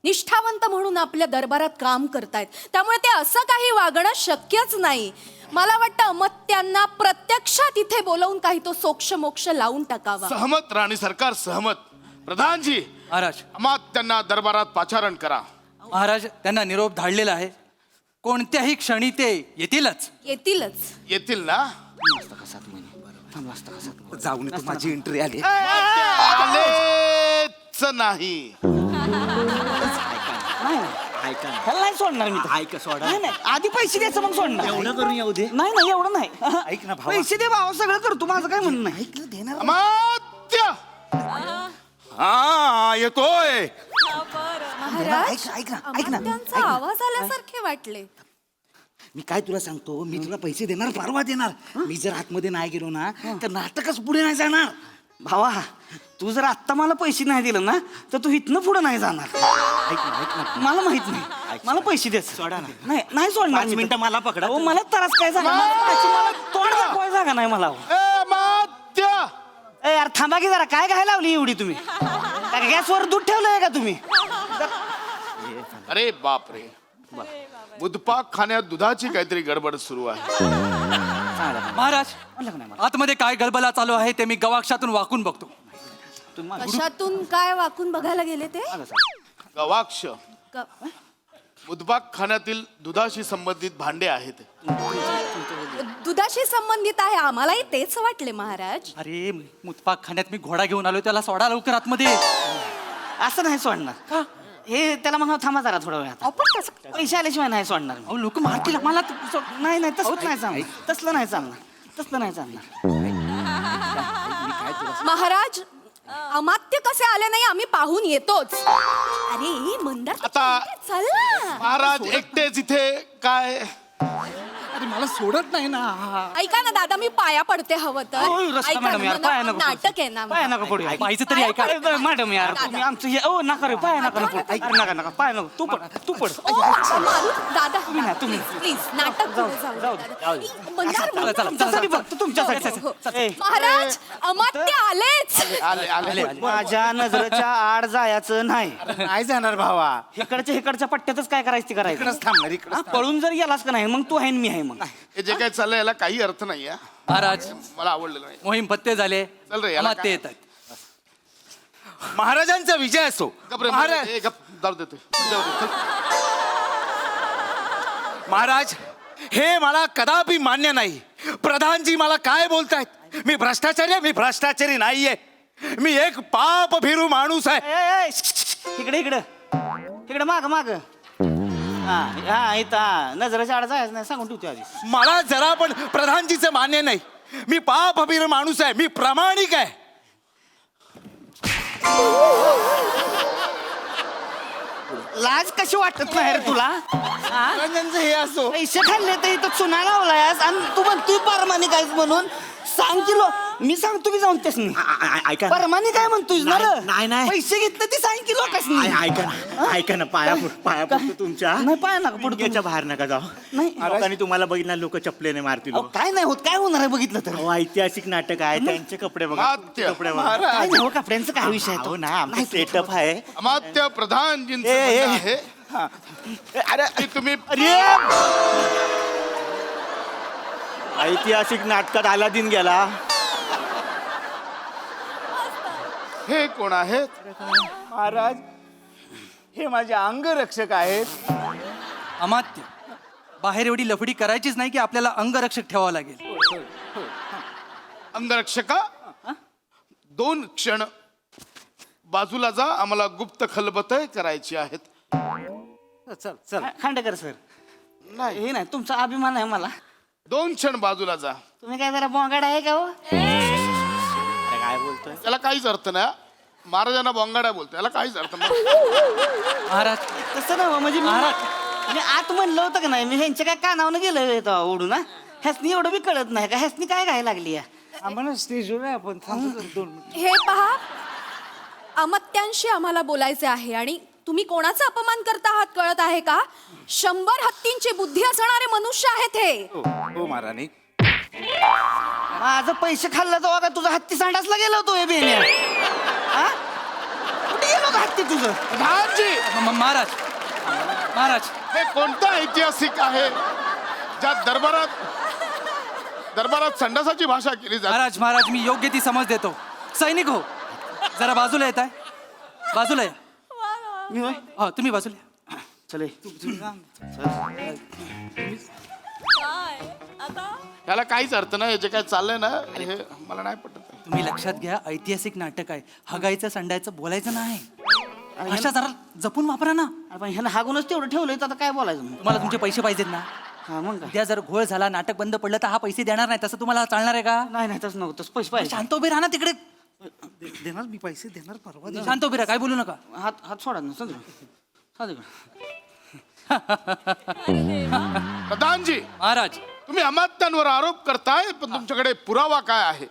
निष्ठावंत म्हणून आपल्या दरबारात काम करतायत, त्यामुळे ते असं काही वागणं शक्यच नाही. मला वाटतं अमात्यांना प्रत्यक्षात इथे बोलवून काही तो सोक्ष मोक्ष लावून टाकावा. सहमत राणी सरकार, सहमत. प्रधानजी महाराज, अमात्यांना दरबारात पाचारण करा. महाराज त्यांना निरोप धाडलेला आहे. कोणत्याही क्षणी ते येतीलच. येतील ना? जाऊन तू माझी एंट्री आली. आलेच नाही. ऐका नाही सोडणार मी. ऐका सोडा. नाही आधी पैसे द्यायचं मग सोडणार. एवढं करून येऊ दे. नाही एवढं नाही. ऐक ना भाऊ, पैसे दे भावा, सगळं करतो. माझं काय म्हणणं नाही. ऐकलं देणार. अमात्य हा येतोय. महाराज, ऐक ना. अमात्यांचा आवाज आल्यासारखे वाटले. मी काय तुला सांगतो, मी तुला पैसे देणार, परवा देणार. मी जर आतमध्ये नाही गेलो ना तर नाटकच पुढे नाही जाणार. भावा तू जर आत्ता मला पैसे नाही दिलं ना तर तू इथनं पुढे नाही जाणार. ऐक ना, मला माहित नाही. मला पैसे दे. सोडा ना. नाही सोडणार. 5 मिनिटं मला पकडा. हो मला त्रास काय झाला, मला तोंड दाखवायला जागा नाही मला. अमात्य ए यार थांबा की जरा. काय काय लावली एवढी तुम्ही? काय गॅसवर दूध ठेवलंय का तुम्ही? अरे बाप रे, बुधपाक खाण्यात दुधाची काहीतरी गडबड सुरू आहे. महाराज आतमध्ये काय गलबला चालू आहे ते मी गवाक्षातून वाकून बघतो. कशातून काय वाकून बघायला गेले ते? गवाक्ष बुधपाक खाण्यातील दुधाशी संबंधित भांडे आहेत. दुधाशी संबंधित आहे, आम्हालाही तेच वाटले महाराज. अरे मुतपाक खाण्यात मी घोडा घेऊन आलोय, त्याला सोडा लवकर आतमध्ये. असं नाही सोडणार. हे त्याला म्हणा थांबा जरा थोडा वेळ. पैसे आल्याशिवाय नाही सोडणार. लोक मारतील मला. नाही तसलं नाही चालणार. तसलं नाही चालणार. महाराज अमात्य कसे आले नाही आम्ही पाहून येतोच. अरे मंदार आता चल ना. महाराज एकटेच इथे काय? अरे मला सोडत नाही ना. ऐका ना दादा, मी पाया पडते हवं तर. ऐका ना, मला नाटक आहे ना. पाया नका पडू. पाहिजे तरी ऐका. मॅडम यार तुम्ही आमचं हे ओ नका रे. पाया नका पडू. नका पाया नको. तू पड. ओ, मारू दादा, तुम्ही. प्लीज नाटक पुढे जाऊ दे. मंदार, तुमच्यासाठी बघतो तुमच्यासाठी. महाराज अमात्य आलेच. आले. माझ्या नजरेच्या आड जायचं नाही. नाही जाणार भावा. इकडच्या पट्ट्यातच काय करायचं ते करायचं. इकडेच थांबणार. इकडे पळून जर गेलास का नाही मग तू आहे मी आहे. मग हे जे काही चाललंय याला काही अर्थ नाही. महाराज मला आवडलेलं नाही. मोहीम पत्ते झाले. चल रे, याला अमात्य काय? येत आहेत. महाराजांचा विजय असो. महाराज हे मला कदापि मान्य नाही. प्रधानजी मला काय बोलतायत? मी भ्रष्टाचारी नाहीये. मी एक पाप भिरू माणूस आहे. इकडे माग हा इथं नजरेच्या आड जायचं नाही सांगून ठेवतो आधी. मला जरा पण प्रधानजीचं मान्य नाही. मी पाप भिरू माणूस आहे. मी प्रामाणिक आहे. लाज कशी वाटत नाही रे तुला? हे असो. पैसे खाल्ले तर इथं चुना लावलायस आणि तू म्हणतोय परमानिक आहेस म्हणून. सांग किलो मी सांगतो की जाऊन तेच ऐका परमानिक काय म्हणतोय ना रे? नाही. पैसे घेतले ते सांग किलो कसं ऐका ना पाया पडतो तुमच्या. नाही पाया नका पडतो. याच्या बाहेर नका जाऊ. नाही लोकांनी तुम्हाला बघितलं लोक चपलेने मारतील. काय नाही होत. काय होणार आहे बघितलं तर? ऐतिहासिक नाटक आहे. त्यांचे कपडे बघा. अमात्य. कपडे बघा. काय नाही हो, कपड्यांचा काय विषय आहे तो? हो ना आमचं सेटअप आहे. अमात्य प्रधानजींचं म्हणणं आहे अरे की तुम्ही ऐतिहासिक नाटकात अलादीन गेला. हे कोण आहेत? महाराज हे माझे अंगरक्षक आहेत. अमात्य बाहेर एवढी लफडी करायचीच नाही की आपल्याला अंगरक्षक ठेवावं लागेल. अंगरक्षका 2 क्षण बाजूला जा. आम्हाला गुप्त खलबत करायची आहेत. चल खांडेकर सर. नाही हे नाही तुमचा अभिमान आहे मला. 2 क्षण बाजूला जा. तुम्ही काय जरा बोंगाड आहे का हो काय बोलतोय त्याला काहीच अर्थ नाही. महाराजांना बोंगाड्या बोलतो, याला काहीच अर्थ नाही. महाराज तसं ना म्हणजे मी आत म्हणलं होतं का नाही, मी ह्यांच्या काय कानावनं गेलं ओढून ना. ह्यासनी एवढं बी कळत नाही का, ह्यासनी काय काय लागली आम्हाला स्टेजवर आपण हे पहा, अमत्यांशी आम्हाला बोलायचे आहे आणि तुम्ही कोणाचा अपमान करता आहात कळत आहे का? 100 हत्तींची बुद्धी असणारे मनुष्य आहेत हे. हो महाराणी. माझं पैसे खाल्लं तर का तुझा हत्ती सांडासला गेलो होतो हे बेने कुठे गेलो का हत्ती तुझं? प्रधानजी, महाराज महाराज हे कोणतं ऐतिहासिक आहे ज्या दरबारात संडासाची भाषा केली जाते? महाराज महाराज मी योग्य ती समज देतो. सैनिक हो, जरा बाजूला येत आहे. बाजूला या. मी होय हो तुम्ही बाजूला या. चले काय आता याला काहीच अर्थ नाही. जे काय चाललंय ना हे मला नाही पटत. तुम्ही लक्षात घ्या, ऐतिहासिक नाटक आहे. हगायचं संडायचं बोलायचं नाही. भाषा जरा जपून वापरा ना. आपण ह्याला हागूनच तेवढं ठेवलंय तर आता काय बोलायचं मग? तुम्हाला तुमचे पैसे पाहिजेत ना. हा मग काय? उद्या जर घोळ झाला, नाटक बंद पडलं तर हा पैसे देणार नाही. तसं तुम्हाला चालणार आहे का? नाही नाही तसं नको, तसं पैसे पाहिजे. शांत उभे राहा ना तिकडे. देणार मी पैसे देणार परवा. शांत उभे राहा, काय बोलू नका. हात हात सोडा ना सगळं. प्रधानजी, महाराज तुम्ही अमात्यांवर आरोप करताय, पण तुमच्याकडे पुरावा काय आहे?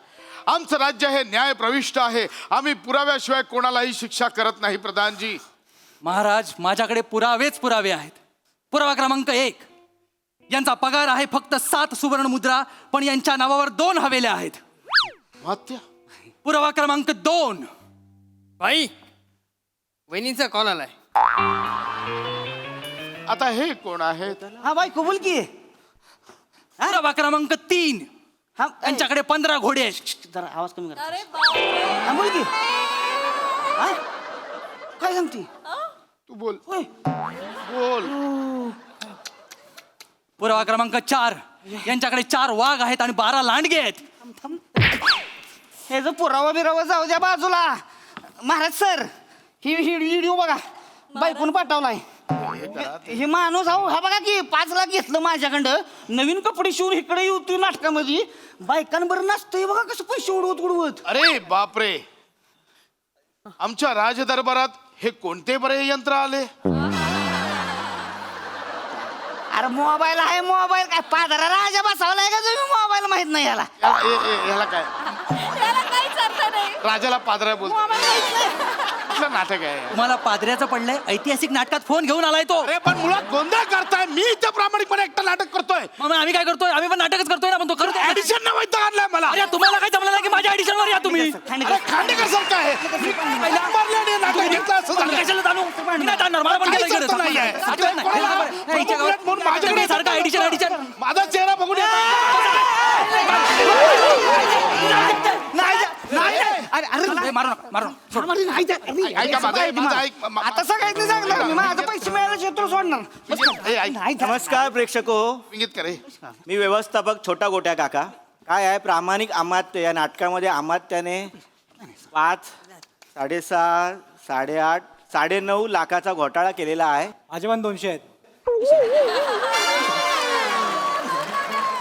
आमचं राज्य हे न्याय प्रविष्ट आहे. आम्ही पुराव्याशिवाय कोणालाही शिक्षा करत नाही. प्रधानजी, महाराज माझ्याकडे पुरावे आहेत. पुरावा क्रमांक 1, यांचा पगार आहे फक्त 7 सुवर्ण मुद्रा, पण यांच्या नावावर 2 हवेल्या आहेत. मात्या पुरावा क्रमांक 2, बाई वहिनीचा कॉल आलाय. आता हे कोण आहेत? हा बाई कबूल की. पुरावा क्रमांक 3, हा यांच्याकडे 15 घोडे आहेत. जरा आवाज कमी कर. अरे बापरे. हा बोल की. हा? काय सांगती? तू बोल होय बोल. पुरावा क्रमांक 4, यांच्याकडे 4 वाघ आहेत आणि 12 लांडगे आहेत. हे जर पुरावा बिरावा जाऊ द्या बाजूला. महाराज सर ही व्हिडिओ बघा, बायकून पाठवलाय. हे माणूस हा बघा की 5 लाख घेतलं माझ्याकडं, नवीन कपडे शिवून इकडे येऊ नाटकामध्ये, बायकांबरोबर नाचतोय बघा कसं पैसे उडवत. अरे बापरे, आमच्या राजदरबारात हे कोणते बरे यंत्र आले? अरे मोबाईल आहे, मोबाईल काय पादरा राजा बसवलाय का तुम्ही? मोबाईल माहित नाही याला. याला काय याला काहीच अर्थ नाही. राजाला पादरा बोलतो? कुठलं नाटक आहे? तुम्हाला पादऱ्याचं पडलंय. ऐतिहासिक नाटकात फोन घेऊन आलाय तो. अरे पण मुळात गोंधळ करताय. मी इथे प्रामाणिकपणे एकटा नाटक करतोय. मग आम्ही काय करतोय? आम्ही पण नाटकच करतोय ना. पण तो करतो. ऍडिशन न वैद्य आणलाय मला. अरे तुम्हाला काय जमलं नाही की माझ्या ऍडिशन वर या तुम्ही? अरे खांडेकर सारखं आहे. मारल्याने नाटक घेतलं असं झालं. कशाला जाणू? मी नाही जाणार. मला पण काहीच गेलं अर्थ नाहीये. आठवण नाही. कोणाला- हिच्या गावात म्हणून माझ्याकडे सारखं ऍडिशन माझा चेहरा बघून येतो. ऐका माझं ऐक. आता सगळ्यांनी सांगणार मी माझं पैसे मिळायला क्षेत्र सोडणार. ए, ऐक. नमस्कार प्रेक्षको, इंगित करे. मी व्यवस्थापक छोटा गोट्या काका. काय आहे, प्रामाणिक अमात्य या नाटकामध्ये अमात्याने 5, 6.5, 8.5, 9.5 लाखाचा घोटाळा केलेला आहे. आजमान 200 आहेत.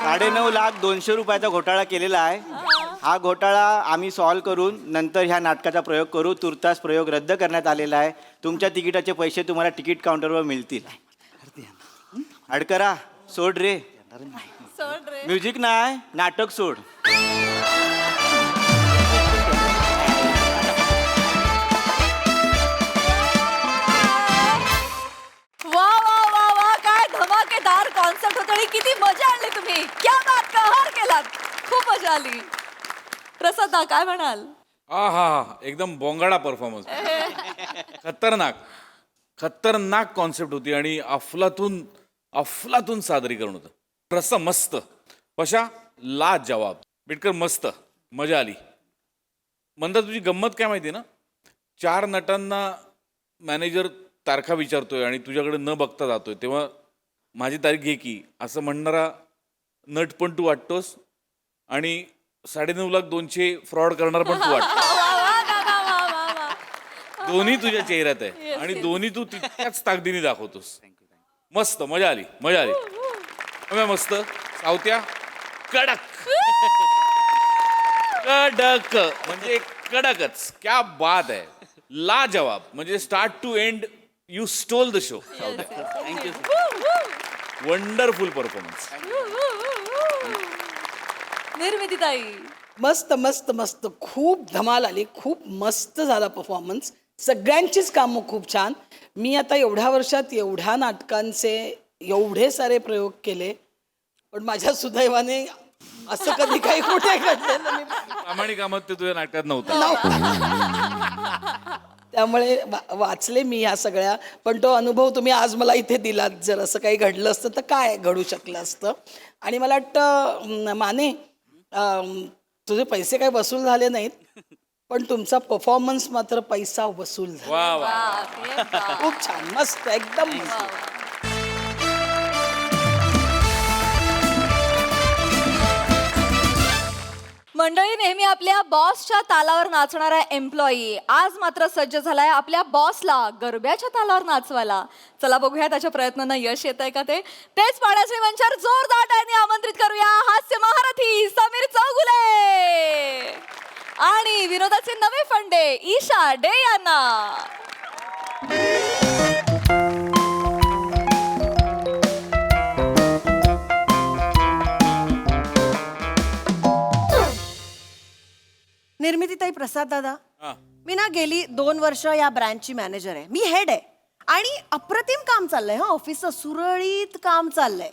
9.5 लाख 200 रुपयाचा घोटाळा केलेला आहे. हा घोटाळा आम्ही सॉल्व करून नंतर ह्या नाटकाचा प्रयोग करू. तुर्तास प्रयोग रद्द करण्यात आलेला आहे. तुमच्या तिकिटाचे पैसे तुम्हाला तिकीट काउंटरवर मिळतील. अडकरा सोड रे. सोड रे. म्युझिक नाही, नाटक सोड. वा वा वा वा, काय धमाकेदार कॉन्सेप्ट होतं आणि किती मजा आणली तुम्ही. क्या बात, कहर केलात. खूप मजा आली. प्रसादा काय म्हणाल? हा एकदम बोंगाडा परफॉर्मन्स. खतरनाक कॉन्सेप्ट होती आणि अफलातून सादरीकरण होतं. प्रसा मस्त, पशा ला जवाब. बिटकर मस्त, मजा आली. मंदा तुझी गंमत काय माहिती आहे ना, 4 नटांना मॅनेजर तारखा विचारतोय आणि तुझ्याकडे न बघता जातोय, तेव्हा माझी तारीख घे की असं म्हणणारा नट पण तू वाटतोस आणि 9.5 लाख 200 फ्रॉड करणार पण तू वाटतो. दोन्ही तुझ्या चेहऱ्यात आहे आणि दोन्ही तू तितक्याच ताकदीने दाखवतोस. मस्त, मजा आली. मस्त. सावत्या कडक कडक म्हणजे कडकच. क्या बात आहे. लाजवाब म्हणजे start to end you stole the show. Thank you wonderful performance. Nirmiti ताई. मस्त मस्त मस्त, खूप धमाल आली, खूप मस्त झाला परफॉर्मन्स. सगळ्यांचीच कामं खूप छान. मी आता एवढ्या वर्षात एवढ्या नाटकांचे एवढे सारे प्रयोग केले, पण माझ्या सुदैवाने असं कधी काही कुठे घडलेलं नाही. प्रामाणिक कामात ते तुझ्या नाटकात नव्हतं. त्यामुळे वाचले मी ह्या सगळ्या, पण तो अनुभव तुम्ही आज मला इथे दिलात. जर असं काही घडलं असतं तर काय घडू शकलं असतं. आणि मला वाटतं माने, तुझे पैसे काही वसूल झाले नाहीत, पण तुमचा परफॉर्मन्स मात्र पैसा वसूल झाला. वा वा. खूप छान, मस्त, एकदम मस्त. मंडळी, नेहमी आपल्या बॉसच्या तालावर नाचणारा एम्प्लॉई आज मात्र सज्ज झालाय आपल्या बॉसला गरब्याच्या तालावर नाचवायला. चला बघूया त्याच्या प्रयत्नांना यश येत आहे का ते. तेच पाण्याचे मंचावर जोरदार टाळ्यांनी आमंत्रित करूया हास्य महारथी समीर चौगुले आणि विनोदाचे नवे फंडे ईशा डे यांना. निर्मितीताई, प्रसाद दादा, मी ना गेली 2 वर्ष या ब्रँचची मॅनेजर आहे. मी हेड आहे आणि अप्रतिम काम चाललंय. ऑफिसचं सुरळीत काम चाललंय.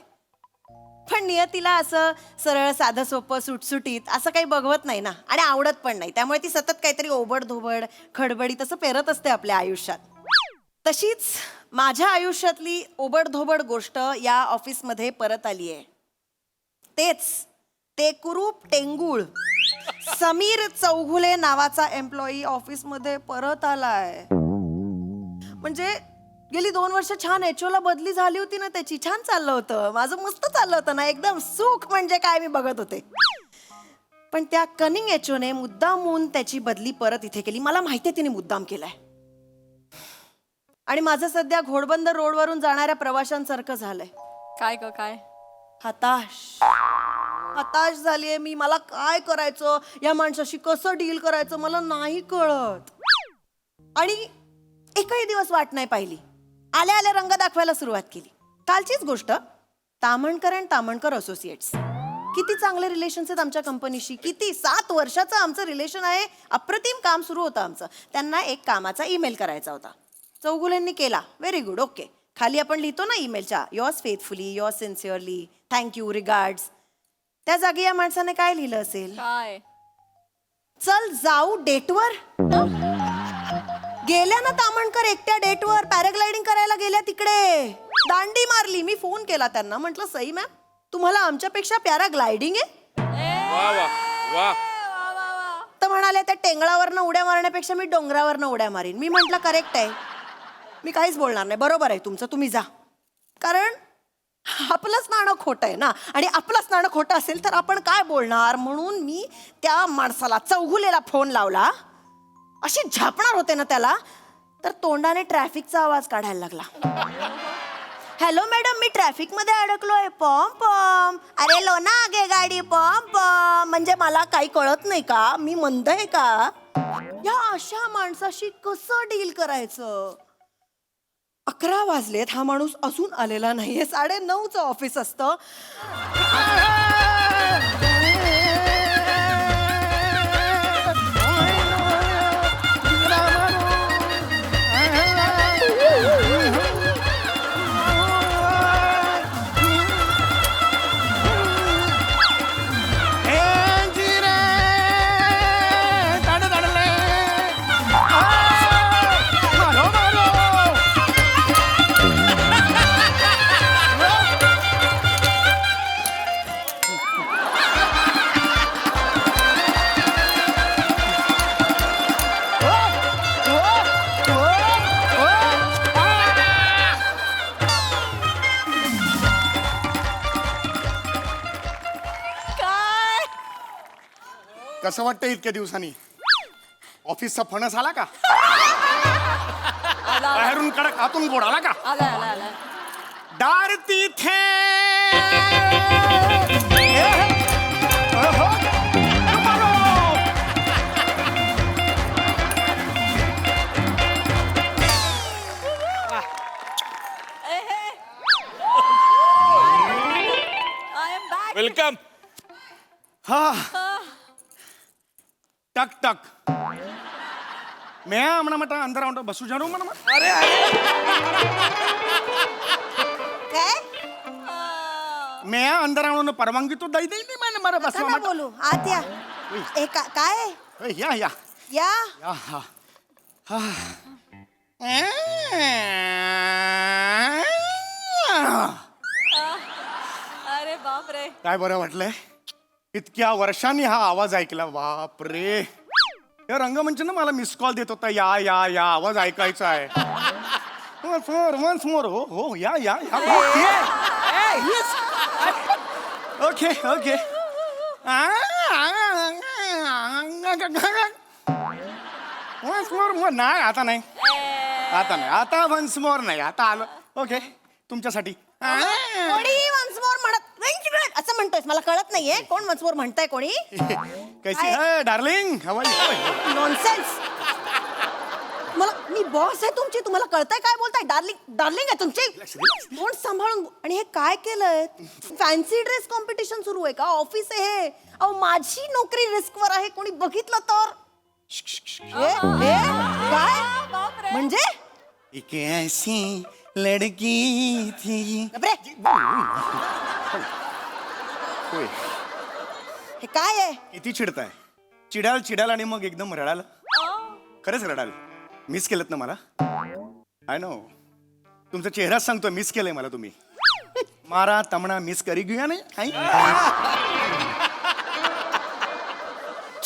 पण नियतीला असं सरळ साधं सोपं सुटसुटीत असं काही बघवत नाही ना, आणि आवडत पण नाही. त्यामुळे ती सतत काहीतरी ओबडधोबड खडबडीत असं पेरत असते आपल्या आयुष्यात. तशीच माझ्या आयुष्यातली ओबडधोबड गोष्ट या ऑफिसमध्ये परत आली आहे. ते कुरूप टेंगूळ समीर चौगुले नावाचा एम्प्लॉई ऑफिसमध्ये परत आलाय. म्हणजे गेली 2 वर्ष छान एचओ ला बदली झाली होती ना त्याची. छान चाललं होतं माझं, मस्त चाललं होतं ना, एकदम सुख म्हणजे काय मी बघत होते. पण त्या कनिंग एचओने मुद्दामून त्याची बदली परत इथे केली. मला माहितीये तिने मुद्दाम केलाय. आणि माझं सध्या घोडबंदर रोडवरून जाणाऱ्या प्रवाशांसारखं झालंय. काय ग काय? हताश झालीये मी. मला काय करायचं, या माणसाशी कसं डील करायचं मला नाही कळत. आणि एकही दिवस वाट नाही पाहिली. आल्या आल्या रंग दाखवायला सुरुवात केली. कालचीच गोष्ट, तामणकर अँड तामणकर असोसिएट्स. किती चांगले रिलेशन्स आहेत आमच्या कंपनीशी. किती 7 वर्षाचं आमचं रिलेशन आहे. अप्रतिम काम सुरू होतं आमचं. त्यांना एक कामाचा ईमेल करायचा होता. चौगुलेंनी केला. Very good, okay. खाली आपण लिहितो ना ईमेलच्या, yours faithfully, yours sincerely, thank you, regards. त्या जागी या माणसाने काय लिहिलं असेल? काय? चल जाऊ डेटवर. गेल्या ना तामणकर एकट्या डेटवर, पॅराग्लायडिंग करायला गेल्या तिकडे. दांडी मारली. मी फोन केला त्यांना, म्हटलं सई मॅम, तुम्हाला आमच्यापेक्षा पॅराग्लायडिंग आहे? वा वा वा. तर म्हणाले त्या टेंगळावरनं उड्या मारण्यापेक्षा मी डोंगरावरनं उड्या मारीन. मी म्हटलं करेक्ट आहे, मी काहीच बोलणार नाही, बरोबर आहे तुमचं, तुम्ही जा. कारण आपलंच नाणं खोटं आहे ना, आणि आपलंच नाणं खोटं असेल तर आपण काय बोलणार. म्हणून मी त्या माणसाला चौगुलेला फोन लावला. अशी झापणार होते ना त्याला, तर तोंडाने ट्रॅफिकचा आवाज काढायला लागला. हॅलो मॅडम, मी ट्रॅफिक मध्ये अडकलोय. पॉम पॉम. अरे लो ना आगे गाडी. पॉम पॉम. म्हणजे मला काही कळत नाही का, मी मंद आहे का? या अशा माणसाशी कसं डील करायचं? 11 वाजलेत, हा माणूस अजून आलेला नाहीये. 9:30चं ऑफिस असतं. कसं वाटतं इतक्या दिवसांनी? ऑफिसचा फणस आला का? बाहेरून कडक आतून गोड आला का? आला. दार तिथे हा टक टक मैं म्हणा म्हटलं अंदर आणतो बसू जाणू म्हणा अरे काय मैं अंदर आणून परवानगी तो दई देई नाही मला मला नका बसवा ना बोलू आत या ए काय या या या या हा हा अरे बाप रे. काय बरं वाटलंय इतक्या वर्षांनी हा आवाज ऐकला बाप रे या रंगमंचनं मला मिस कॉल देत होता या या या आवाज ऐकायचा आहे वन्स मोर हो हो या या ओके ओके वन्स मोर नाही आता नाही आता वन्स मोर नाही आता आलो ओके तुमच्यासाठी कोणी वन्स मोर म्हणत नाही असं म्हणतोय मला कळत नाहीये कोण वन्स मोर म्हणताय कोणी कैसी है डार्लिंग नॉनसेन्स मला मी बॉस आहे तुमची तुम्हाला कळतंय काय बोलताय डार्लिंग डार्लिंग आहे तुमची तोंड सांभाळून आणि हे काय केलंय फॅन्सी ड्रेस कॉम्पिटिशन सुरू आहे का ऑफिस आहे हे अहो माझी नोकरी रिस्कवर आहे कोणी बघितलं तर काय म्हणजे एक ऐसी लड़की थी होय हे काय आहे किती चिडताय चिडाल चिडाल आणि मग एकदम रडाल खरंच रडाल मिस केलं ना मला आय नो तुमचा चेहराच सांगतो मिस केलंय मला तुम्ही मारा तमणा मिस करी घेऊया नाही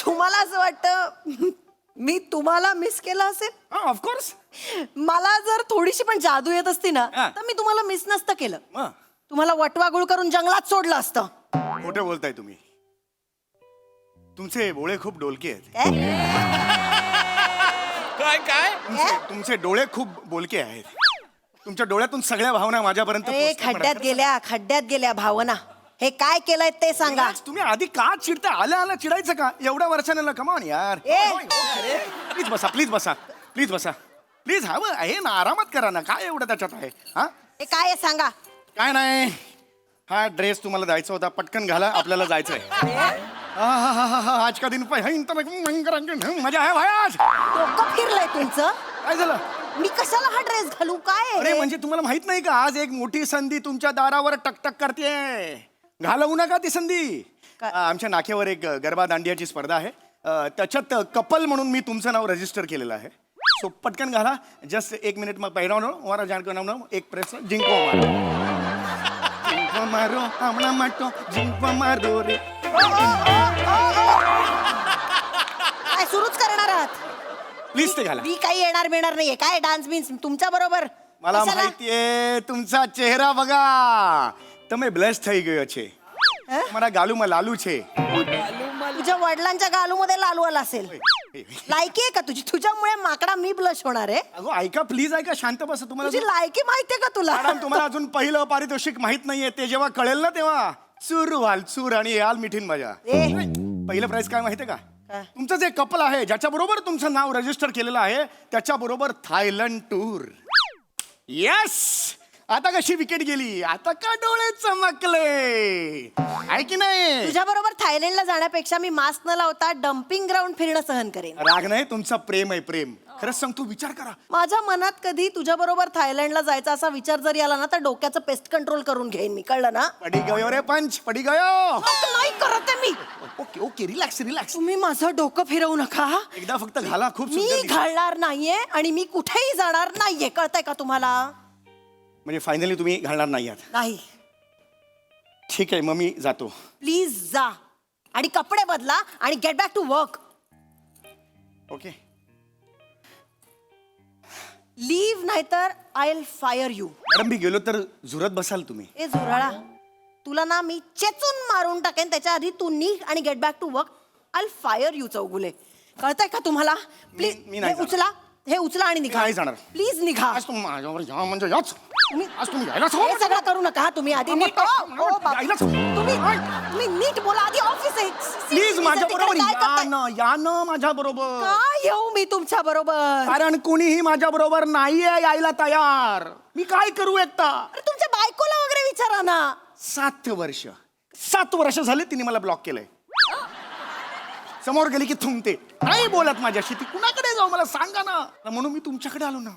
तुम्हाला असं वाटतं मी तुम्हाला मिस केलं असेल ऑफकोर्स मला जर थोडीशी पण जादू येत असती ना तर मी तुम्हाला मिस नसतं केलं तुम्हाला वटवागुळ करून जंगलात सोडलं असतं खोटं बोलताय तुम्ही तुमचे डोळे खूप डोलके आहेत काय काय तुमचे डोळे खूप बोलके आहेत तुमच्या डोळ्यातून सगळ्या भावना माझ्यापर्यंत खड्ड्यात गेल्या भावना हे काय केलंय ते सांगा तुम्ही आधी का चिडता आल्या चिडायचं का एवढ्या वर्षाने कमावून यार प्लीज बसा प्लीज बसा प्लीज बसा प्लीज हवं आहे ना आरामात करा ना काय एवढं त्याच्यात आहे हा हे काय आहे सांगा काय नाही हा ड्रेस तुम्हाला जायचा होता पटकन घाला आपल्याला जायचंय आज का दिन मजा आहे भाई आज डोकं फिरलंय तुमचं काय झालं मी कशाला हा ड्रेस घालू काय अरे म्हणजे तुम्हाला माहित नाही का आज एक मोठी संधी तुमच्या दारावर टकटक करते घालवू नका ती संधी आमच्या नाक्यावर एक गरबा दांडियाची स्पर्धा आहे त्याच्यात कपल म्हणून मी तुमचं नाव रजिस्टर केलेलं आहे सो पटकन घाला जस्ट 1 मिनिट मग पहिरावनो हमारा जान का नाम एक प्रेस जिंको मारो हमना माटो जिंको मारो रे काय सुरूच करणार आहात प्लीज ते घाला मी काही येणार मिळणार नाहीये काय डान्स बीन्स तुमच्या बरोबर मला माहितीये तुमचा चेहरा बघा તમે બ્લેસ થઈ ગયો છે તમારા ગાલુમાં લાલુ છે तुझ्या वडिलांच्या गालूमध्ये लालू आला असेल लायकी आहे का तुझी तुझ्यामुळे माकडा मी ब्लश होणार आहे अगो ऐका प्लीज ऐका शांत बसा तुम्हाला तुझी लायकी माहितीये का तुला मॅडम तुम्हाला अजून पहिलं पारितोषिक माहित नाहीये ते जेव्हा कळेल ना तेव्हा चूर व्हाल चूर आणि याल मिठीन मजा पहिलं प्राइस काय माहितीये का तुमचं जे कपल आहे ज्याच्या बरोबर तुमचं नाव रजिस्टर केलेलं आहे त्याच्या बरोबर थायलंड टूर येस आता कशी विकेट गेली आता का डोळे चमकले आहे की नाही तुझ्या बरोबर थायलंडला जाण्यापेक्षा मी मास्क न लावता डम्पिंग ग्राउंड फिरणं सहन करेन राग नाही तुमचा प्रेम आहे प्रेम खरंच सांग तू विचार करा माझ्या मनात कधी तुझ्या बरोबर थायलंडला जायचा असा विचार जरी आला ना तर डोक्याचं पेस्ट कंट्रोल करून घेईन मी कळलं ना पडी गयो रे पंच पडी गयो नाही करत आहे मी ओके ओके रिलॅक्स रिलॅक्स तुम्ही माझं डोकं फिरवू नका एकदा फक्त घाला खूप मी सुंदर घालणार नाहीये आणि मी कुठेही जाणार नाहीये कळतंय का तुम्हाला म्हणजे फायनली तुम्ही घालणार नाही आहात नाही ठीक आहे मग मी जातो प्लीज जा आणि कपडे बदला आणि get back to work okay leave नाहीतर I will fire you madam मी गेलो तर झुरत बसाल तुम्ही ए झुराळा तुला ना मी चेचून मारून टाकेन त्याच्या आधी तू निघ आणि get back to work I will fire you Chougule कळतंय का तुम्हाला प्लीज मी नाही उचला हे उचला आणि निघा नाही जाणार. प्लीज निघा आज तुम्ही माझ्यावर या म्हणजे याच आज तुम्ही यायलाच हे सगळं करू नका तुम्ही आधी नीट यायलाच तुम्ही नीट बोला आधी ऑफिस आहे प्लीज माझ्या बरोबर या ना माझ्या बरोबर काय येऊ मी तुमच्या बरोबर कारण कोणीही माझ्या बरोबर नाहीये यायला तयार मी काय करू एकटा अरे तुमच्या बायकोला वगैरे विचारा ना 7 वर्ष झाले तिने मला ब्लॉक केलंय समोर गेली की थुंकते, नाही बोलत माझ्याशी. ती कुणाकडे जाऊ मला सांगा ना. म्हणून मी तुमच्याकडे आलो ना.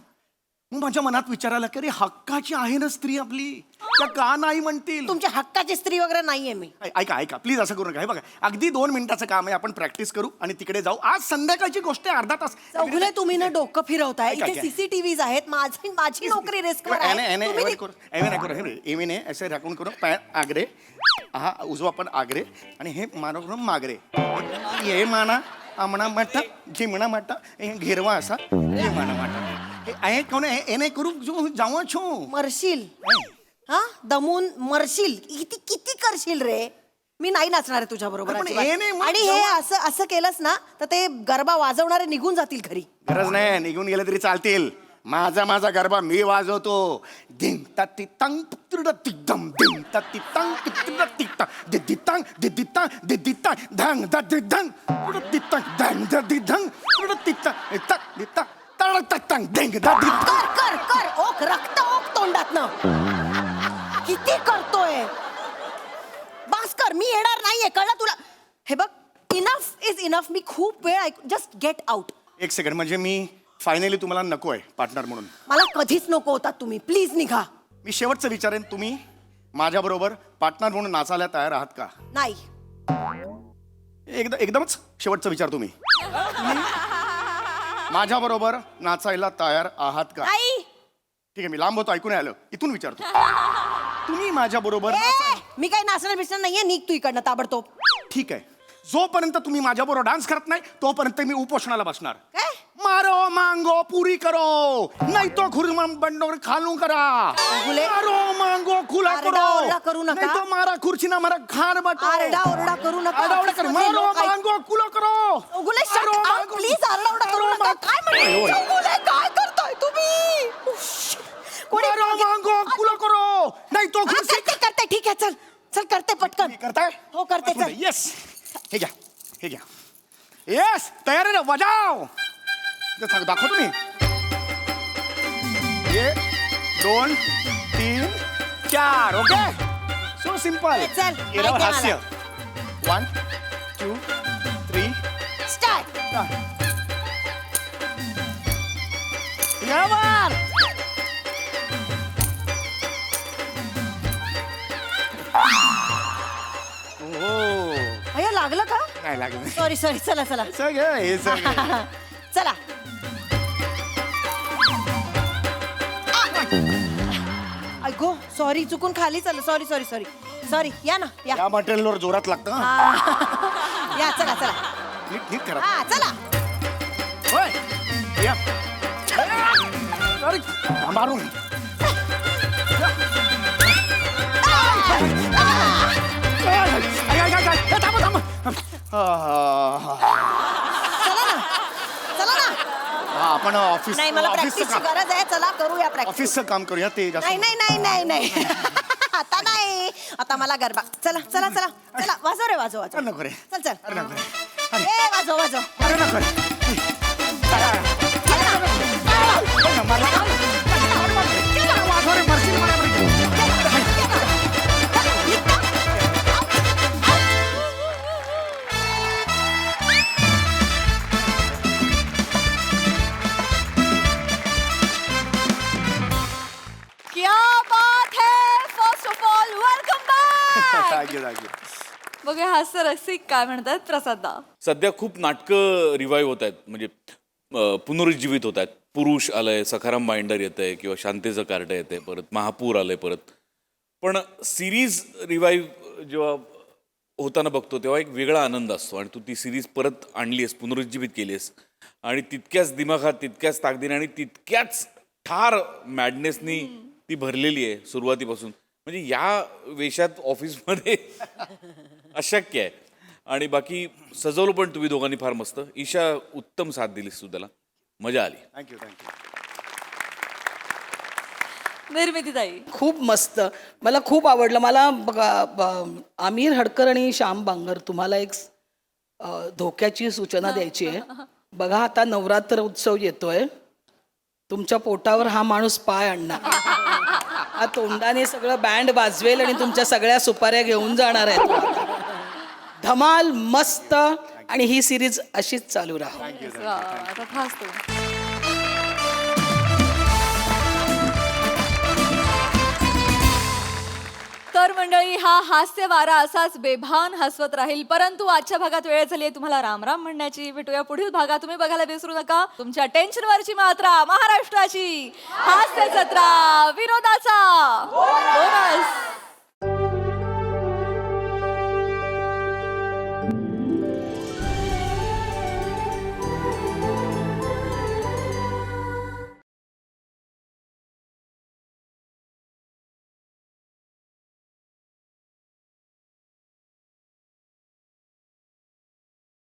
मग माझ्या मनात विचार आला की अरे हक्काची आहे ना स्त्री आपली, त्या का नाही म्हणतील. तुमच्या हक्काची स्त्री वगैरे नाहीये मी. ऐका ऐका प्लीज, असं करू नका. हे बघा, अगदी 2 मिनिटाचं काम आहे, आपण प्रॅक्टिस करू आणि तिकडे जाऊ. आज संध्याकाळची गोष्ट आहे, अर्धा तास. चौगुले तुम्ही ना डोकं फिरवताय. ऐका, इथे ऐका. CCTVs आहेत. माझी नोकरी रिस्कवर आहे. तुम्ही ऐसे राखून करू. पाय आगरे, हा उजवा पण आगरे आणि हे मानो करून मागरे. ये माना आमणा माटा झिमणा माटा घेरवा असा हे माना माटा. हे कोण हे नाही करू जाऊ छो मरशील. हा दमून मरशील. किती करशील रे. मी नाही नाचणार आहे तुझ्या बरोबर. पण हे नाही, मग आणि हे असं केलंस ना तर ते गरबा वाजवणारे निघून जातील घरी. गरज नाही, निघून गेले तरी चालतील. माझा गरबा मी वाजवतो. दिंग तत्ती तंग तुड तिकदम दिंग तत्ती तंग तुड तिकता दिद्दी तंग दिद्दी तंग दिद्दी तंग धंग दद्दी धंग तुड तितंग धंग दद्दी धंग तुड तितंग तक दिता तड तक तंग दिंग दद्दी. कर ओक रक्त ओक तोंडातनं. किती करतोय. भास्कर मी येणार नाहीये, कळलं तुला. हे बघ, इनफ इज इनफ. मी खूप वेळ ऐकू. Just get out. 1 सेकंड. म्हणजे मी फायनली तुम्हाला नको आहे पार्टनर म्हणून. मला कधीच नको होता तुम्ही. प्लीज निघा. मी शेवटचं विचारेन, तुम्ही माझ्या बरोबर पार्टनर म्हणून नाचायला तयार आहात का? नाही. एकदमच शेवटचं विचार. तुम्ही माझ्या बरोबर नाचायला तयार आहात का? नाही. ठीक आहे, मी लांब होतो, ऐकून आलं. इथून विचारतो, तुम्ही माझ्या बरोबर मी काही नाचणार बिसणार नाहीये. निघ तू इकडनं ताबडतोब. ठीक आहे. जोपर्यंत तुम्ही माझ्या बरोबर डान्स करत नाही तोपर्यंत मी उपोषणाला बसणार. काय? मारो मांगो पुरी करो, नाही तो खुर्मा बंडोर खालू करा. मारो मांगो खुला आरडाओरडा करू नका. नहीं तो मारा खुर्ची ना मारा खार बटो. आरडाओरडा करू नका. आरडाओरडा कर. मारो मांगो खुला करो. चौगुले प्लीज आरडाओरडा करू नका. काय म्हणते चौगुले? काय करताय तुम्ही? मारो मांगो खुला करो, नाही तो खुर्ची. करते. ठीक आहे, चल करते पटकन. करताय? हो करते. चल. येस. हे घ्या. येस, तयार आहे ना? वाजाव. दाखव तुम्ही. 1 2 3 4. Okay, so simple. चल, येणार माहिती हास्य. 1 2 3 स्टार्ट. यावर अय्या लागलं का? नाही लागलं. सॉरी. चला सगळं हे सगळं. चला. ऐको, सॉरी चुकून खाली चाललं. सॉरी. या ना या. या मटेरियलवर जोरात लागतं. या चला. नीट करा. हा चला. होय या. अरे मारून. चला ना. आपण ऑफिस नाही मला प्रॅक्टिसची गरज आहे. चला करूया प्रॅक्टिस. ऑफिसचं काम करूया. ते जास्त नाही. आता नाही. आता मला गरबा. चला. वाजव रे. वाजव. नको रे. चल. अरे नको रे. ए वाजव. अरे नको रे. क्या बात है. First of all welcome back. Thank you. बघूया हास्य रसिक काय म्हणतात. प्रसादा, सध्या खूप नाटकं रिवाईव्ह होत आहेत, म्हणजे पुनरुज्जीवित होत आहेत. पुरुष आलंय, सखाराम बाइंडर येत आहे, किंवा शांतीचं कार्ड येते, परत महापूर आलंय परत. पण सिरीज रिवाईव्ह जेव्हा होताना बघतो तेव्हा एक वेगळा आनंद असतो. आणि तू ती सिरीज परत आणली आहेस, पुनरुज्जीवित केली आहेस, आणि तितक्याच दिमाखात, तितक्याच ताकदीने आणि तितक्याच ठार मॅडनेसनी ती भरलेली आहे सुरुवातीपासून. म्हणजे या वेशात ऑफिसमध्ये अशक्य आहे. आणि बाकी सजवलं पण तुम्ही दोघांनी फार मस्त. ईशा, उत्तम साथ दिलीस तू त्याला, मजा आली. थँक्यू. निर्मिती ताई, खूप मस्त. मला खूप आवडलं. मला आमिर हडकर आणि श्याम बांगर तुम्हाला एक धोक्याची सूचना द्यायची आहे. बघा, आता नवरात्र उत्सव येतोय. तुमच्या पोटावर हा माणूस पाय आणणार. हा तोंडाने सगळं बँड वाजवेल आणि तुमच्या सगळ्या सुपाऱ्या घेऊन जाणार आहे. धमाल मस्त आणि ही सिरीज अशीच चालू राहा. आता फास्ट. तर मंडळी, हा हास्य वारा असाच बेभान हसवत राहील, परंतु आजच्या भागात वेळ झाली आहे तुम्हाला राम राम म्हणण्याची. भेटूया पुढील भागात. तुम्ही बघायला विसरू नका तुमच्या टेन्शनवरची मात्रा, महाराष्ट्राची हास्य जत्रा, विनोदाचा बोनस.